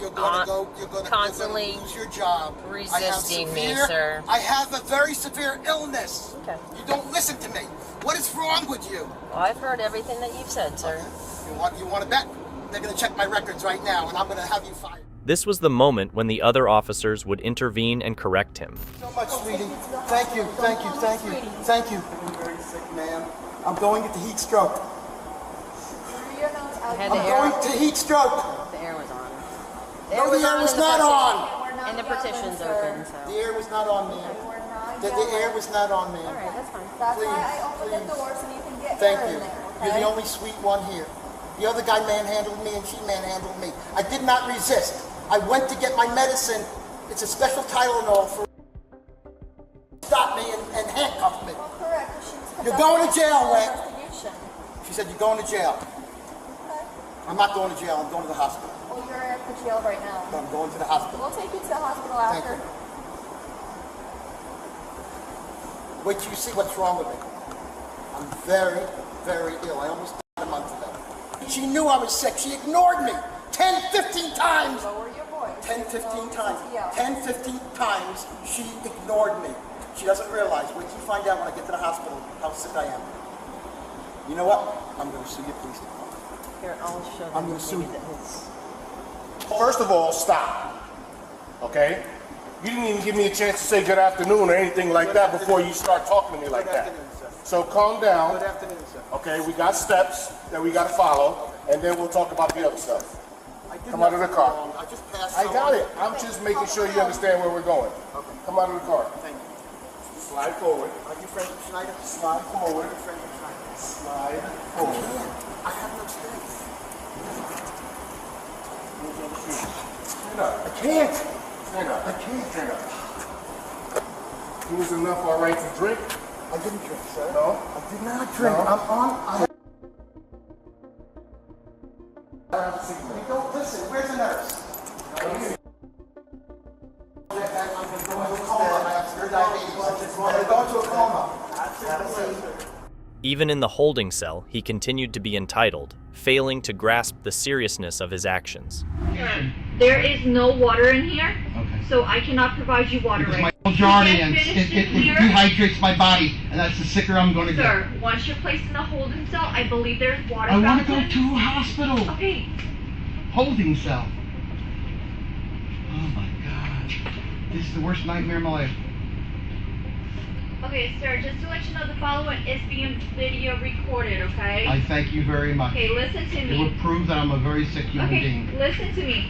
constantly lose your job. resisting me, sir. I have a very severe illness. Okay. You don't listen to me. What is wrong with you? Well, I've heard everything that you've said, sir. Okay. You want to bet? They're going to check my records right now, and I'm going to have you fired. This was the moment when the other officers would intervene and correct him. So much, sweetie. Thank you, thank you, thank you, thank you. I'm very sick, ma'am. I'm going into heat stroke. I'm going to heat stroke. The air was on. No, the air was not on. And the petition's open, so. The air was not on, ma'am. The air was not on me. All right, that's fine. That's Please, why I opened please. the door so you can get Thank her you. in there. Okay? You're the only sweet one here. The other guy manhandled me and she manhandled me. I did not resist. I went to get my medicine. It's a special Tylenol for stop me and handcuff me. Well, correct. You're going to jail, Len. Investigation. She said, you're going to jail. I'm not going to jail. I'm going to the hospital. Well, you're at the jail right now. But I'm going to the hospital. We'll take you to the hospital Thank after. you. Wait till you see what's wrong with me. I'm very, very ill. I almost died a month ago. She knew I was sick. She ignored me 10, 15 times. Lower your voice. 10, 15 times. 10, 15 times she ignored me. She doesn't realize. Wait till you find out when I get to the hospital how sick I am. You know what? I'm going to sue you, police department. Here, I'll show them. I'm going to sue you. First of all, stop. Okay? You didn't even give me a chance to say good afternoon or anything like that before you start talking to me like that. So calm down. Good afternoon, sir. Okay, we got steps that we got to follow, and then we'll talk about the other stuff. Come out of the car. I just passed. I got it. I'm just making sure you understand where we're going. Come out of the car. Thank you. Slide forward. Are you friends with Schneider? Slide forward. Are you friends with Schneider? Slide forward. I have no strength. Stand up. I can't. Stand up. I can't. Stand up. It was enough, all right, to drink? I didn't drink, sir. No? I did not drink. No? You don't listen. Where's the nurse? I'm going to go into a coma. I have severe diabetes. I'm going to go into a coma. Have a seat. Even in the holding cell, he continued to be entitled, failing to grasp the seriousness of his actions. There is no water in here, so I cannot provide you water Because right my now. majority, You and get finished in it here, dehydrates my body, and that's the sicker I'm going to get. Sir, once you're placed in the holding cell, I believe there's water I want to go fountain. to a hospital. Okay. Holding cell. Oh my God. This is the worst nightmare of my life. Okay, sir, just to let you know, the following is being video recorded, okay? I thank you very much. Okay, listen to It me. will prove that I'm a very sick human Okay, being. listen to me.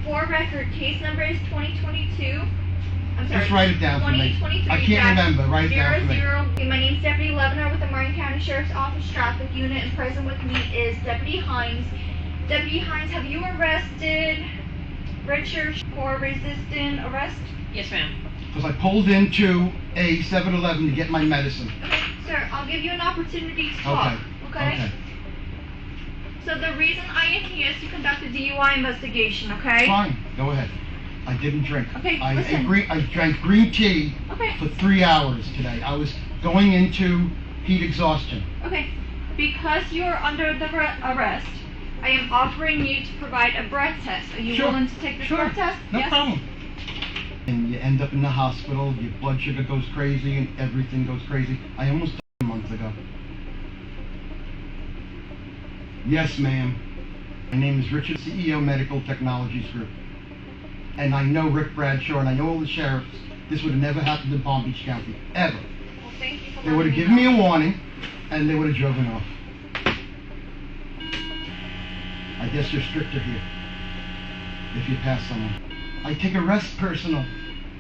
For record, case number is 2022. I'm sorry. Just write it down for me. 2023. I can't remember. Write it down for me. 00. Okay, my name's Deputy Levener with the Martin County Sheriff's Office Traffic Unit, and present with me is Deputy Hines. Deputy Hines, have you arrested Richard for resisting arrest? Yes, ma'am. Because I pulled into a 7-Eleven to get my medicine. Okay, sir, I'll give you an opportunity to talk. Okay? So the reason I am here is to conduct a DUI investigation, okay? Fine. Go ahead. I didn't drink. Okay, I listen. I drank green tea Okay. for 3 hours today. I was going into heat exhaustion. Okay, because you are under the arrest, I am offering you to provide a breath test. Are you willing to take this breath test? No Yes? problem. And you end up in the hospital, your blood sugar goes crazy, and everything goes crazy. I almost died a month ago. Yes, ma'am. My name is Richard, CEO Medical Technologies Group. And I know Rick Bradshaw, and I know all the sheriffs. This would have never happened in Palm Beach County, ever. Well, thank you for They would have letting given me a know. warning, and they would have driven off. I guess you're stricter here, if you pass someone. I take arrest personal.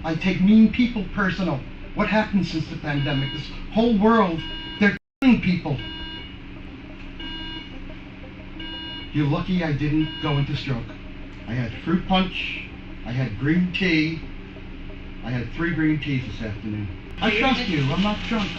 I take mean people personal. What happened since the pandemic? This whole world, they're killing people. You're lucky I didn't go into stroke. I had fruit punch, I had green tea, I had 3 green teas this afternoon. I trust you, I'm not drunk.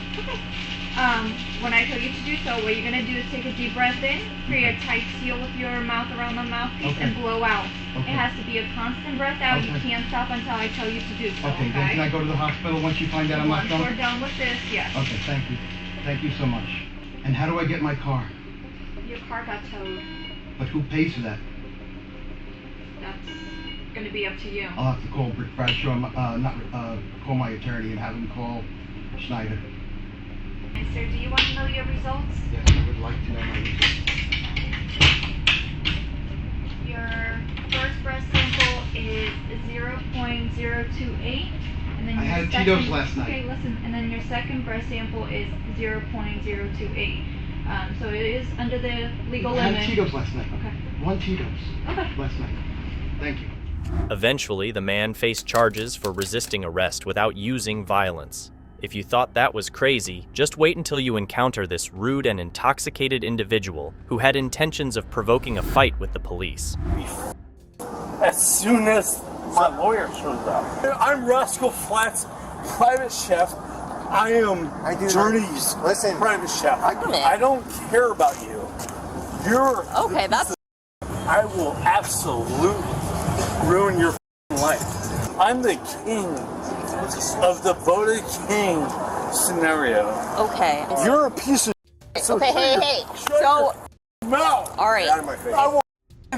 When I tell you to do so, what you're going to do is take a deep breath in, create a tight seal with your mouth around the mouthpiece, and blow out. Okay. It has to be a constant breath out. You Okay. can't stop until I tell you to do so, Okay, then can I go to the hospital once you find out I'm not Once drunk? we're done with this, yes. Okay, thank you. Thank you so much. And how do I get my car? Your car got towed. But who pays for that? That's going to be up to you. I'll have to call Rick Bradshaw, call my attorney and have him call Schneider. And sir, do you want to know your results? Yes, I would like to know my results. Your first breath sample is 0.028. And then I your had second, Tito's last night. Okay, listen. And then your second breath sample is 0.028. So it is under the legal I limit. had Tito's last night. Okay. 1 Tito's Okay. last night. Thank you. Eventually, the man faced charges for resisting arrest without using violence. If you thought that was crazy, just wait until you encounter this rude and intoxicated individual who had intentions of provoking a fight with the police. As soon as my lawyer shows up. I'm Rascal Flatts, private chef. I am Journey's private chef. I don't care about you. You're okay. That's. I will absolutely ruin your life. I'm the king of the voted king scenario. Okay. You're a piece of. So hey. So. No. All right. I will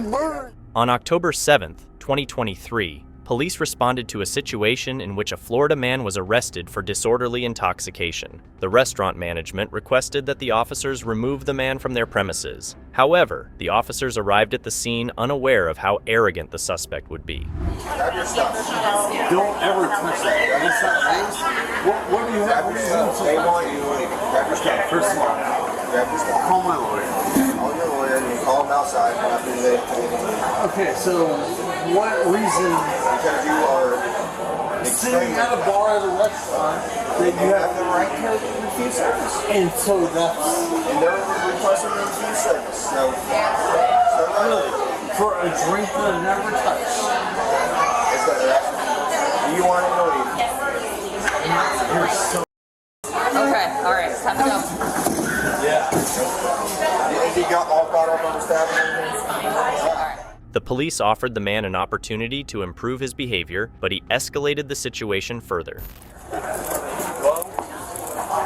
murder. On October 7th, 2023, police responded to a situation in which a Florida man was arrested for disorderly intoxication. The restaurant management requested that the officers remove the man from their premises. However, the officers arrived at the scene unaware of how arrogant the suspect would be. Grab your stuff. Don't ever touch that. What do you have? They want you to grab your stuff. First of all, grab your stuff. Call my lawyer. Call your lawyer and you call him outside after they. Okay, so what reason? Because you are sitting at a bar at a restaurant that you have the right to refuse service. And so that's. And they're requesting to refuse service. So really, for a drink that I never touched. Do you want it or leave? You're so. Okay, alright, time to go. Yeah. If he got all caught up on the stabbing. The police offered the man an opportunity to improve his behavior, but he escalated the situation further. Well,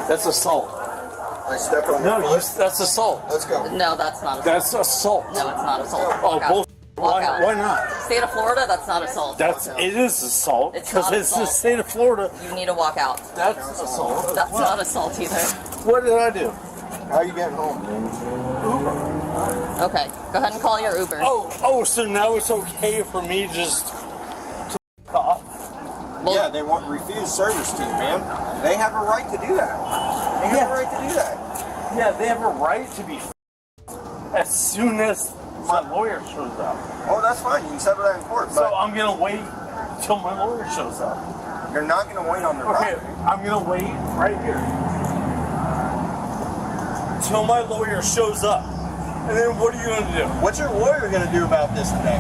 that's assault. I stepped on your foot. That's assault. Let's go. No, that's not assault. That's assault. No, it's not assault. Oh, bullshit. Why not? State of Florida, that's not assault. It is assault. It's because not it's assault. the state of Florida. You need to walk out. That's assault. That's not assault either. What did I do? How are you getting home? Uber. Okay, go ahead and call your Uber. Oh, so now it's okay for me just to off? Yeah, they want refuse service to you, man. They have a right to do that. They have a right to do that. Yeah, they have a right to be as soon as my lawyer shows up. Oh, that's fine. You can settle that in court. So I'm gonna wait till my lawyer shows up. You're not gonna wait on the Okay, I'm gonna wait right here till my lawyer shows up. And then what are you gonna do? What's your lawyer gonna do about this today?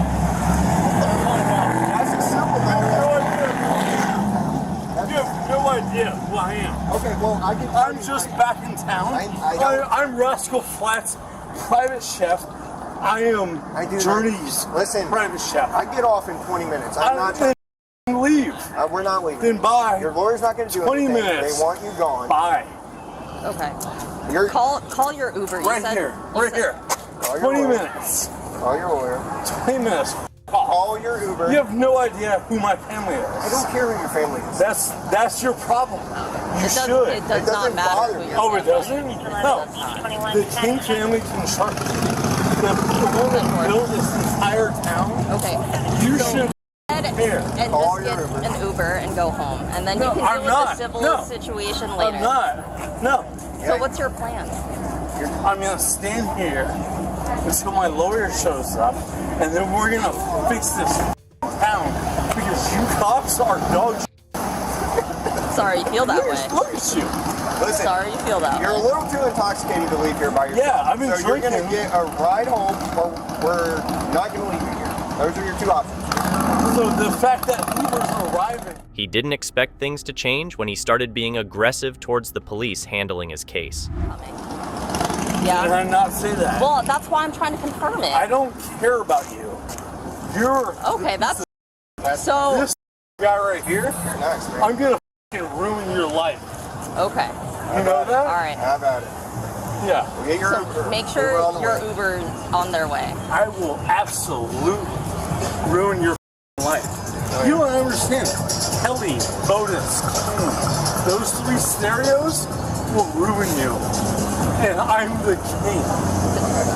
That's a simple You have no idea who I am. Okay, well, I'm just back in town. I'm Rascal Flatts, private chef. I am Journey's private chef. I get off in 20 minutes. I'm not leave. We're not leaving. Then bye. Your lawyer's not going to do 20 anything. minutes. They want you gone. Bye. Okay. Call your Uber. Right here. 20 minutes. Call your lawyer. 20 minutes. Call your Uber. You have no idea who my family is. I don't care who your family is. That's your problem. You should. It does not matter who your it doesn't? No. The King family can charge the people that built this entire town. Okay. You should. And just get an Uber and go home, and then you can deal with the civil situation later. I'm not. No. So what's your plan? I'm gonna stand here until my lawyer shows up, and then we're gonna fix this town because you cops are dog. Sorry you feel that way. Look at you. Listen, sorry you feel that You're way. a little too intoxicated to leave here by yourself. Yeah, I've been so drinking. You're gonna get a ride home, or we're not gonna leave you here. Those are your two options. So the fact that Uber's arriving. He didn't expect things to change when he started being aggressive towards the police handling his case. Yeah. Did I not say that? Well, that's why I'm trying to confirm it. I don't care about you. You're okay. That's so. This guy right here. I'm gonna ruin your life. Okay. You know that? All right. How about it? Yeah. We'll get your So Uber. make sure your Uber's on their way. I will absolutely ruin your life. You don't understand. Kelly, Otis, those three stereos will ruin you. And I'm the king.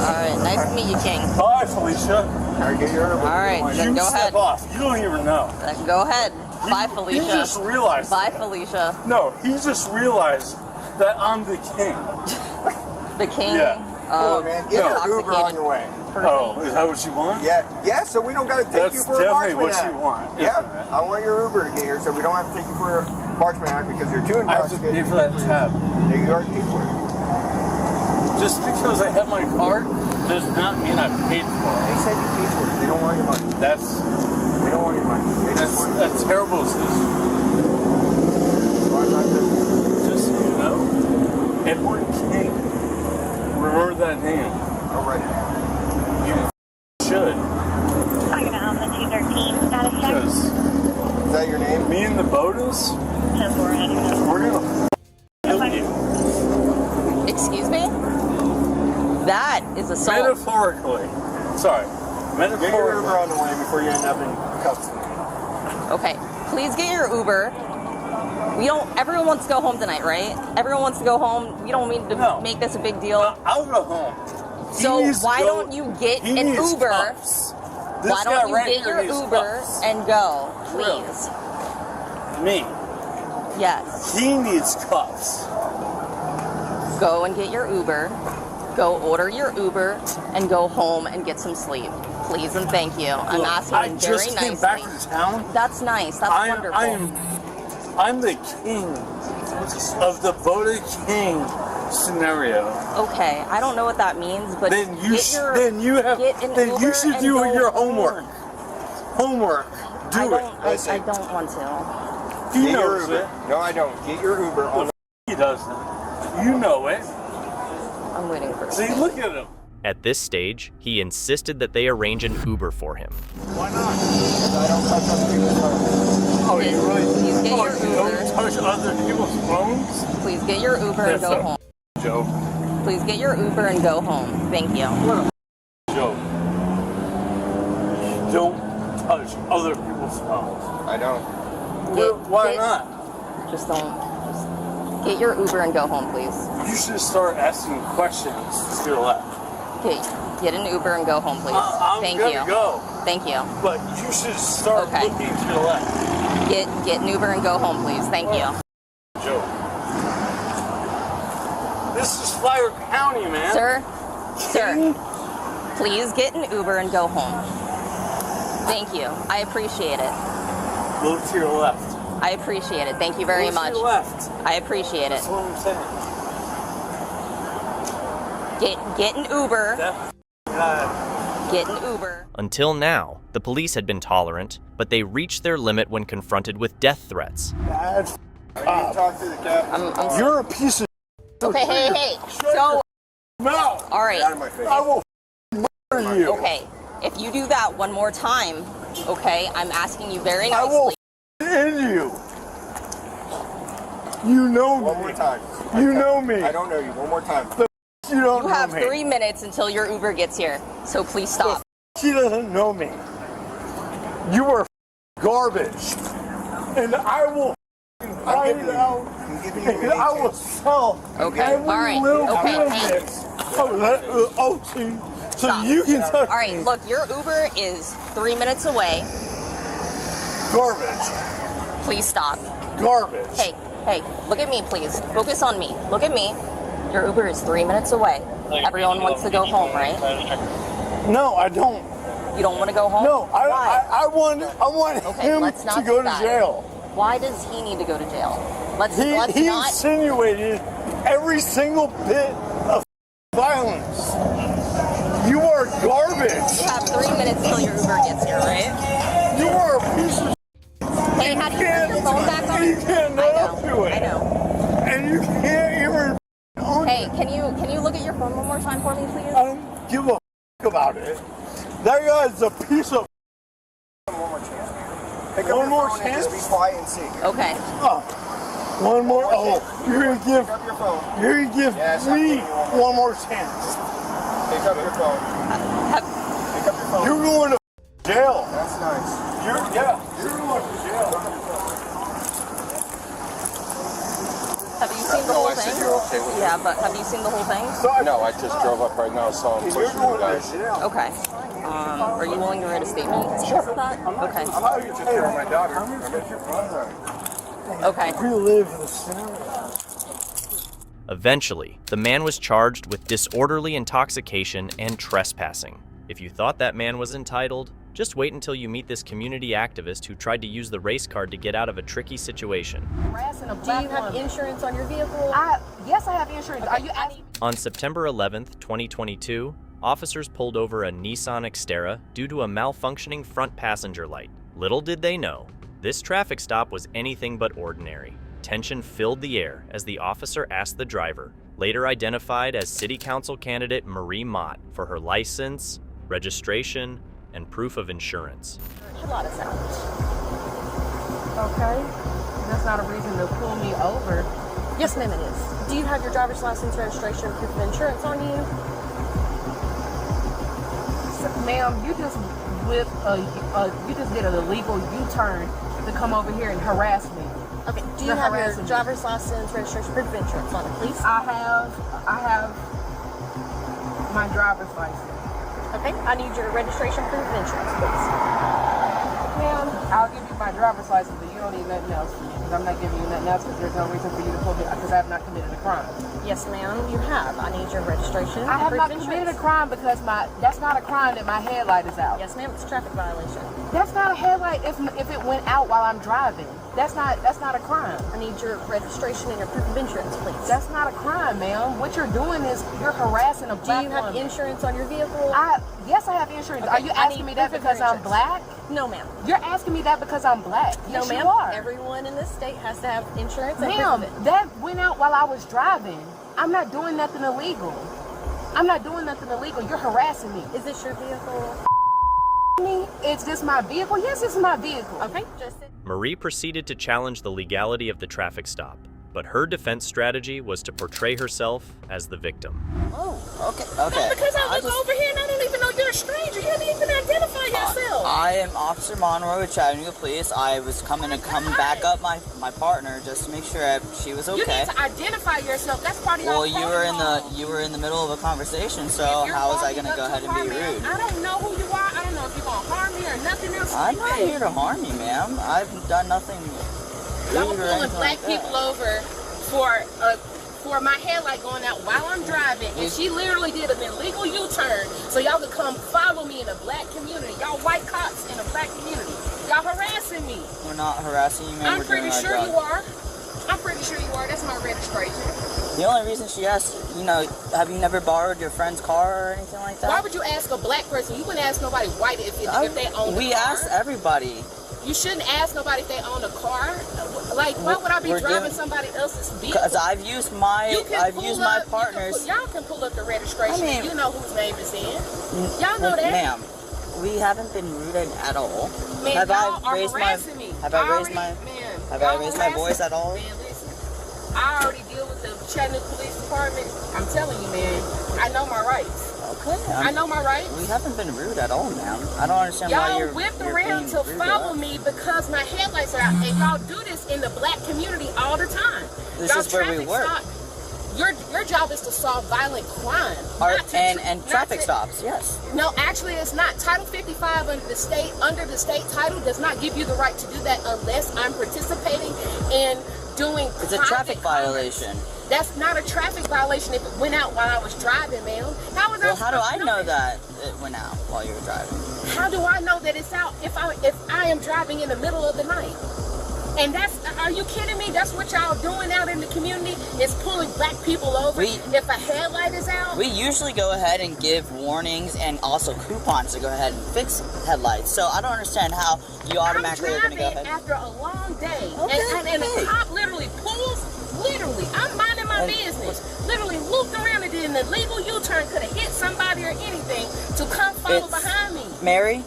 Alright, nice to meet you, King. Bye, Felicia. Alright, then go ahead. Step off. You don't even know. Then go ahead. Bye, Felicia. He just realized. Bye, Felicia. No, he just realized that I'm the king. The king? Yeah. of man. Get your Uber on your way. Oh, is that what you want? Yeah, so we don't got to take you for a definitely Marchman what Act. you want. Yeah, I want your Uber to get here so we don't have to take you for a Marchman Act because you're too intoxicated. I have to pay for that tab. Yeah, you already paid for it. Just because I have my card does not mean I paid for it. They said you paid for it. They don't want your money. They don't want your money. That's terrible decision. Just so you know, Edward King. Remember that name. All right. You should. I'm gonna Alpha 213 status check. Because is that your name? Me and the Bodas. We're gonna kill you. Excuse me? That is assault. Metaphorically. Sorry. Get your Uber on the way before you end up in cuffs. Okay, please get your Uber. Everyone wants to go home tonight, right? Everyone wants to go home. You don't mean to make this a big deal. I'll go home. So why don't you get an Uber? Cuffs. Why don't you get your Uber and go, please? Me. Yes. He needs cuffs. Go and get your Uber. Go order your Uber and go home and get some sleep. Please and thank you. I'm asking very nicely. I just came back to town. That's nice. That's wonderful. I'm the king of the Boda King scenario. Okay, I don't know what that means, but then you should do your homework. Homework. Do it. I don't want to. He knows it. No, I don't. Get your Uber on. He doesn't. You know it. I'm waiting for. See, look at him. At this stage, he insisted that they arrange an Uber for him. Why not? Because I don't touch other people's phones. Oh, you really? Please get your You Uber. don't touch other people's phones? Please get your Uber and go home. Joke. Please get your Uber and go home. Thank you. What a joke. You don't touch other people's phones. I don't. Why not? Just don't. Just get your Uber and go home, please. You should start asking questions to your left. Okay, get an Uber and go home, please. I'm gonna go. Thank you. But you should start looking to your left. Get an Uber and go home, please. Thank you. Joke. This is Flower County, man. Sir, please get an Uber and go home. Thank you. I appreciate it. Look to your left. I appreciate it. Thank you very Look to much. your left. I appreciate it. That's what I'm saying. Get an Uber. Get an Uber. Until now, the police had been tolerant, but they reached their limit when confronted with death threats. That's talk to the captain. You're a piece of. Okay, hey. So. No. All right. I will murder you. Okay. If you do that one more time, okay, I'm asking you very nicely. I will end you. You know me. One more time. You know me. I don't know you. One more time. You don't You know have me. 3 minutes until your Uber gets here, so please stop. She doesn't know me. You are garbage. And I will find out. And I will sell Okay, every all right. little Okay, bit of this. So Stop. you can touch All right, look, your Uber is 3 minutes away. Garbage. Please stop. Garbage. Hey, look at me, please. Focus on me. Look at me. Your Uber is 3 minutes away. Everyone wants to go home, right? No, I don't. You don't want to go home? No, Why? I want Okay, him let's not to go do to that. jail. Why does he need to go to jail? Let's He not. insinuated every single bit of violence. You are garbage. You have 3 minutes till your Uber gets here, right? You are a piece of. Hey, how do you turn your phone back on? You can't do it. I know. And you can't even. Hey, can you look at your phone one more time for me, please? I don't give a about it. That guy's a piece of. One more chance. Pick up One your more phone and chance? just be quiet and see. Okay. Oh, one more. Oh, you're gonna give. Pick up your phone. You're gonna give Yes, I'm me giving you one more chance. Pick up your phone. Pick up your phone. You're going to jail. That's nice. You're going to jail. Have you seen the whole thing? Yeah, but have you seen the whole thing? No, I just drove up right now, so I'm pushing you guys. Okay. Are you willing to write a statement? Sure. Okay. I'm out here to take care of my daughter. I met your brother. Okay. We live in the scenario. Eventually, the man was charged with disorderly intoxication and trespassing. If you thought that man was entitled, just wait until you meet this community activist who tried to use the race card to get out of a tricky situation. Do you have insurance on your vehicle? Yes, I have insurance. Okay. Are you asking? On September 11th, 2022, officers pulled over a Nissan Xterra due to a malfunctioning front passenger light. Little did they know, this traffic stop was anything but ordinary. Tension filled the air as the officer asked the driver, later identified as City Council candidate Marie Mott, for her license, registration, and proof of insurance. A lot of sounds. Okay. That's not a reason to pull me over. Yes, ma'am, it is. Do you have your driver's license, registration, proof of insurance on you? Ma'am, you just you just did an illegal U-turn to come over here and harass me. Okay. Do you have your driver's license, registration, proof of insurance on it, please? I have my driver's license. Okay. I need your registration, proof of insurance, please. Ma'am, I'll give you my driver's license, but you don't need nothing else from me. Because I'm not giving you nothing else because there's no reason for you to pull me because I have not committed a crime. Yes, ma'am, you have. I need your registration. I have proof not of committed a insurance. crime because that's not a crime that my headlight is out. Yes, ma'am, it's a traffic violation. That's not a headlight if it went out while I'm driving. That's not a crime. I need your registration and your proof of insurance, please. That's not a crime, ma'am. What you're doing is you're harassing a black Do you have woman. insurance on your vehicle? Yes, I have insurance. Okay, Are you I asking need me that proof of because I'm insurance. black? No, ma'am. You're asking me that because I'm black. No, Yes, ma'am. you are. Everyone in this state has to have insurance. And Ma'am, proof of it. that went out while I was driving. I'm not doing nothing illegal. I'm not doing nothing illegal. You're harassing me. Is this your vehicle? It's just my vehicle? Yes, it's my vehicle. Okay, just Marie proceeded to challenge the legality of the traffic stop, but her defense strategy was to portray herself as the victim. Oh, okay. No, because I look over here and I don't even know you're a stranger. You didn't even identify yourself. I am Officer Monroe with Chattanooga Police. I was coming to back up my partner just to make sure she was okay. You need to identify yourself. That's part of your Well, you were in the middle of a conversation, so how was I going to go ahead and be rude? I don't know who you are. I don't know if you're going to harm me or nothing else. I'm not here to harm you, ma'am. I've done nothing Y'all rude or pulling anything black like people that. over for my headlight going out while I'm driving, and she literally did an illegal U-turn so y'all could come follow me in a black community. Y'all white cops in a black community. Y'all harassing me. We're not harassing you, ma'am. I'm We're pretty doing our sure job. you are. I'm pretty sure you are. That's my registration. The only reason she asked, have you never borrowed your friend's car or anything like that? Why would you ask a black person? You wouldn't ask nobody white if they own a car. We asked everybody. You shouldn't ask nobody if they own a car. Like, why would I be driving somebody else's vehicle? Because I've used my partner's. Y'all can pull up the registration. I mean, you know whose name is in. Y'all know that. Ma'am, we haven't been rude at all. Man, Have y'all I are raised harassing me. Have I raised my voice at all? Man, listen. I already deal with the Chattanooga Police Department. I'm telling you, man. I know my rights. Okay. I know my rights. We haven't been rude at all, ma'am. I don't understand why you're Y'all whipped you're around being to rude follow at me because my headlights are out. And y'all do this in the black community all the time. This Y'all is where we traffic work. Your job is to solve violent crime. And traffic stops, yes. No, actually it's not. Title 55 under the state title does not give you the right to do that unless I'm participating in doing It's a traffic violation. That's not a traffic violation if it went out while I was driving, ma'am. How do I know that it went out while you were driving? How do I know that it's out if I am driving in the middle of the night? And are you kidding me? That's what y'all doing out in the community is pulling black people over if a headlight is out? We usually go ahead and give warnings and also coupons to go ahead and fix headlights. So I don't understand how you automatically are going to go ahead. After a long day, Okay, and the cop literally pulls. Literally, I'm minding my business. Literally looped around and did an illegal U-turn. Could have hit somebody or anything to come follow behind me. Mary?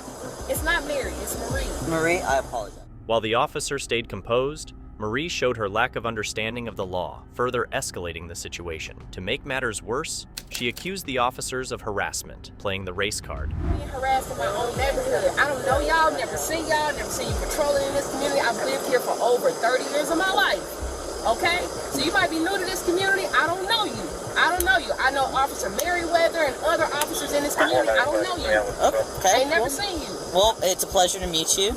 It's not Mary. It's Marie. Marie, I apologize. While the officer stayed composed, Marie showed her lack of understanding of the law, further escalating the situation. To make matters worse, she accused the officers of harassment, playing the race card. Being harassed in my own neighborhood. I don't know y'all, never seen you patrolling in this community. I've lived here for over 30 years of my life. Okay? So you might be new to this community. I don't know you. I know Officer Merriweather and other officers in this community. I don't know you. Okay. I ain't never seen you. Well, it's a pleasure to meet you,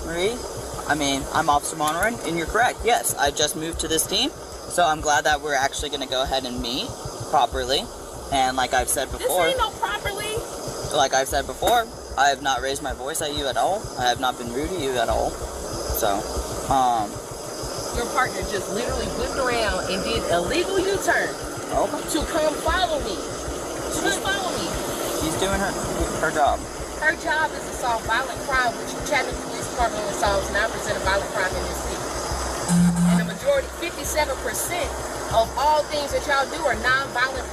Marie. I mean, I'm Officer Monroe, and you're correct. Yes, I just moved to this team, So I'm glad that we're actually going to go ahead and meet properly. And like I've said before, This ain't no properly. like I've said before, I have not raised my voice at you at all. I have not been rude to you at all. So, Your partner just literally whipped around and did a legal U-turn to come follow me. She's doing her job. Her job is to solve violent crime, which Chattanooga Police Department only solves 9% of violent crime in this city. And the majority, 57% of all things that y'all do are non-violent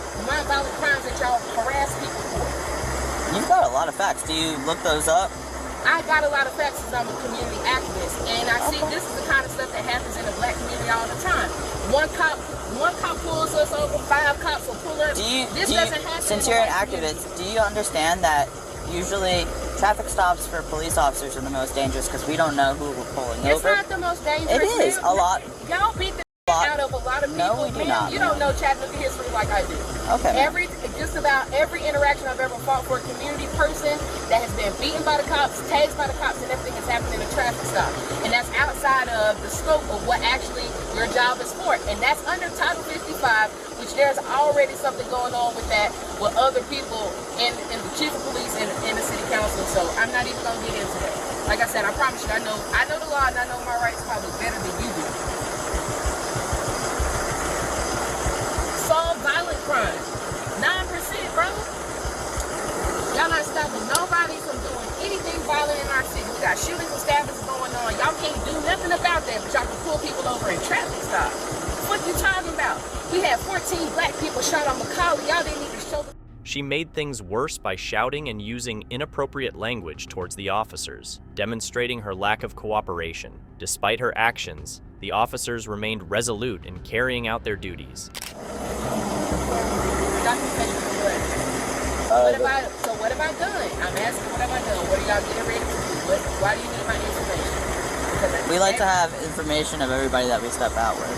crimes that y'all harass people for. You've got a lot of facts. Do you look those up? I got a lot of facts because I'm a community activist, and I see this is the kind of stuff that happens in the black community all the time. One cop pulls us over, 5 cops will pull us. This doesn't happen. Since you're an activist, do you understand that usually traffic stops for police officers are the most dangerous because we don't know who we're pulling over? It's not the most dangerous. It is a lot. Y'all beat the out of a lot of people. No, we do not. You don't know Chattanooga history like I do. Okay. Just about every interaction I've ever fought for a community person that has been beaten by the cops, tased by the cops, and everything has happened in a traffic stop. And that's outside of the scope of what actually your job is for. And that's under Title 55, which there's already something going on with that with other people and the chief of police and the city council. So I'm not even gonna get into that. Like I said, I promise you, I know the law and I know my rights probably better than you do. Solve violent crime. 9%, bro. Y'all not stopping nobody from doing anything violent in our city. We got shootings and stabbings going on. Y'all can't do nothing about that, but y'all can pull people over in traffic stops. What you talking about? We had 14 black people shot on McCauley. Y'all didn't even show the... She made things worse by shouting and using inappropriate language towards the officers, demonstrating her lack of cooperation. Despite her actions, the officers remained resolute in carrying out their duties. What have I done? I'm asking, what have I done? What are y'all getting ready to do? Why do you need my information? We like to have information of everybody that we step out with.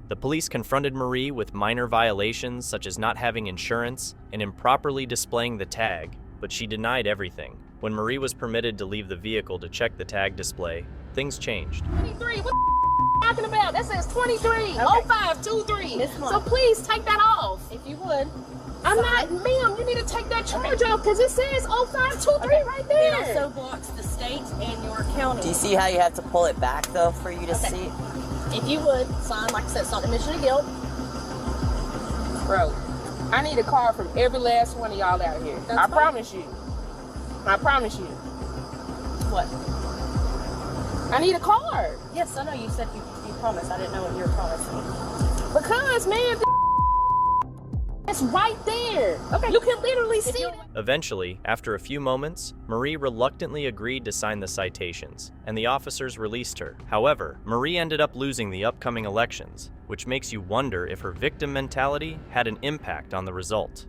The police confronted Marie with minor violations such as not having insurance and improperly displaying the tag, but she denied everything. When Marie was permitted to leave the vehicle to check the tag display, things changed. 23, what the talking about? That says 23, 0523. So please take that off. If you would. I'm not, ma'am, you need to take that charge off because it says 0523 right there. It also blocks the state and your county. Do you see how you have to pull it back though for you to see? If you would, sign, like I said, it's not admission of guilt. Bro, I need a card from every last one of y'all out here. I promise you. I promise you. What? I need a card. Yes, I know you said you promised. I didn't know what you were promising. Because, man, it's right there. Okay. You can literally see it. Eventually, after a few moments, Marie reluctantly agreed to sign the citations, and the officers released her. However, Marie ended up losing the upcoming elections, which makes you wonder if her victim mentality had an impact on the result.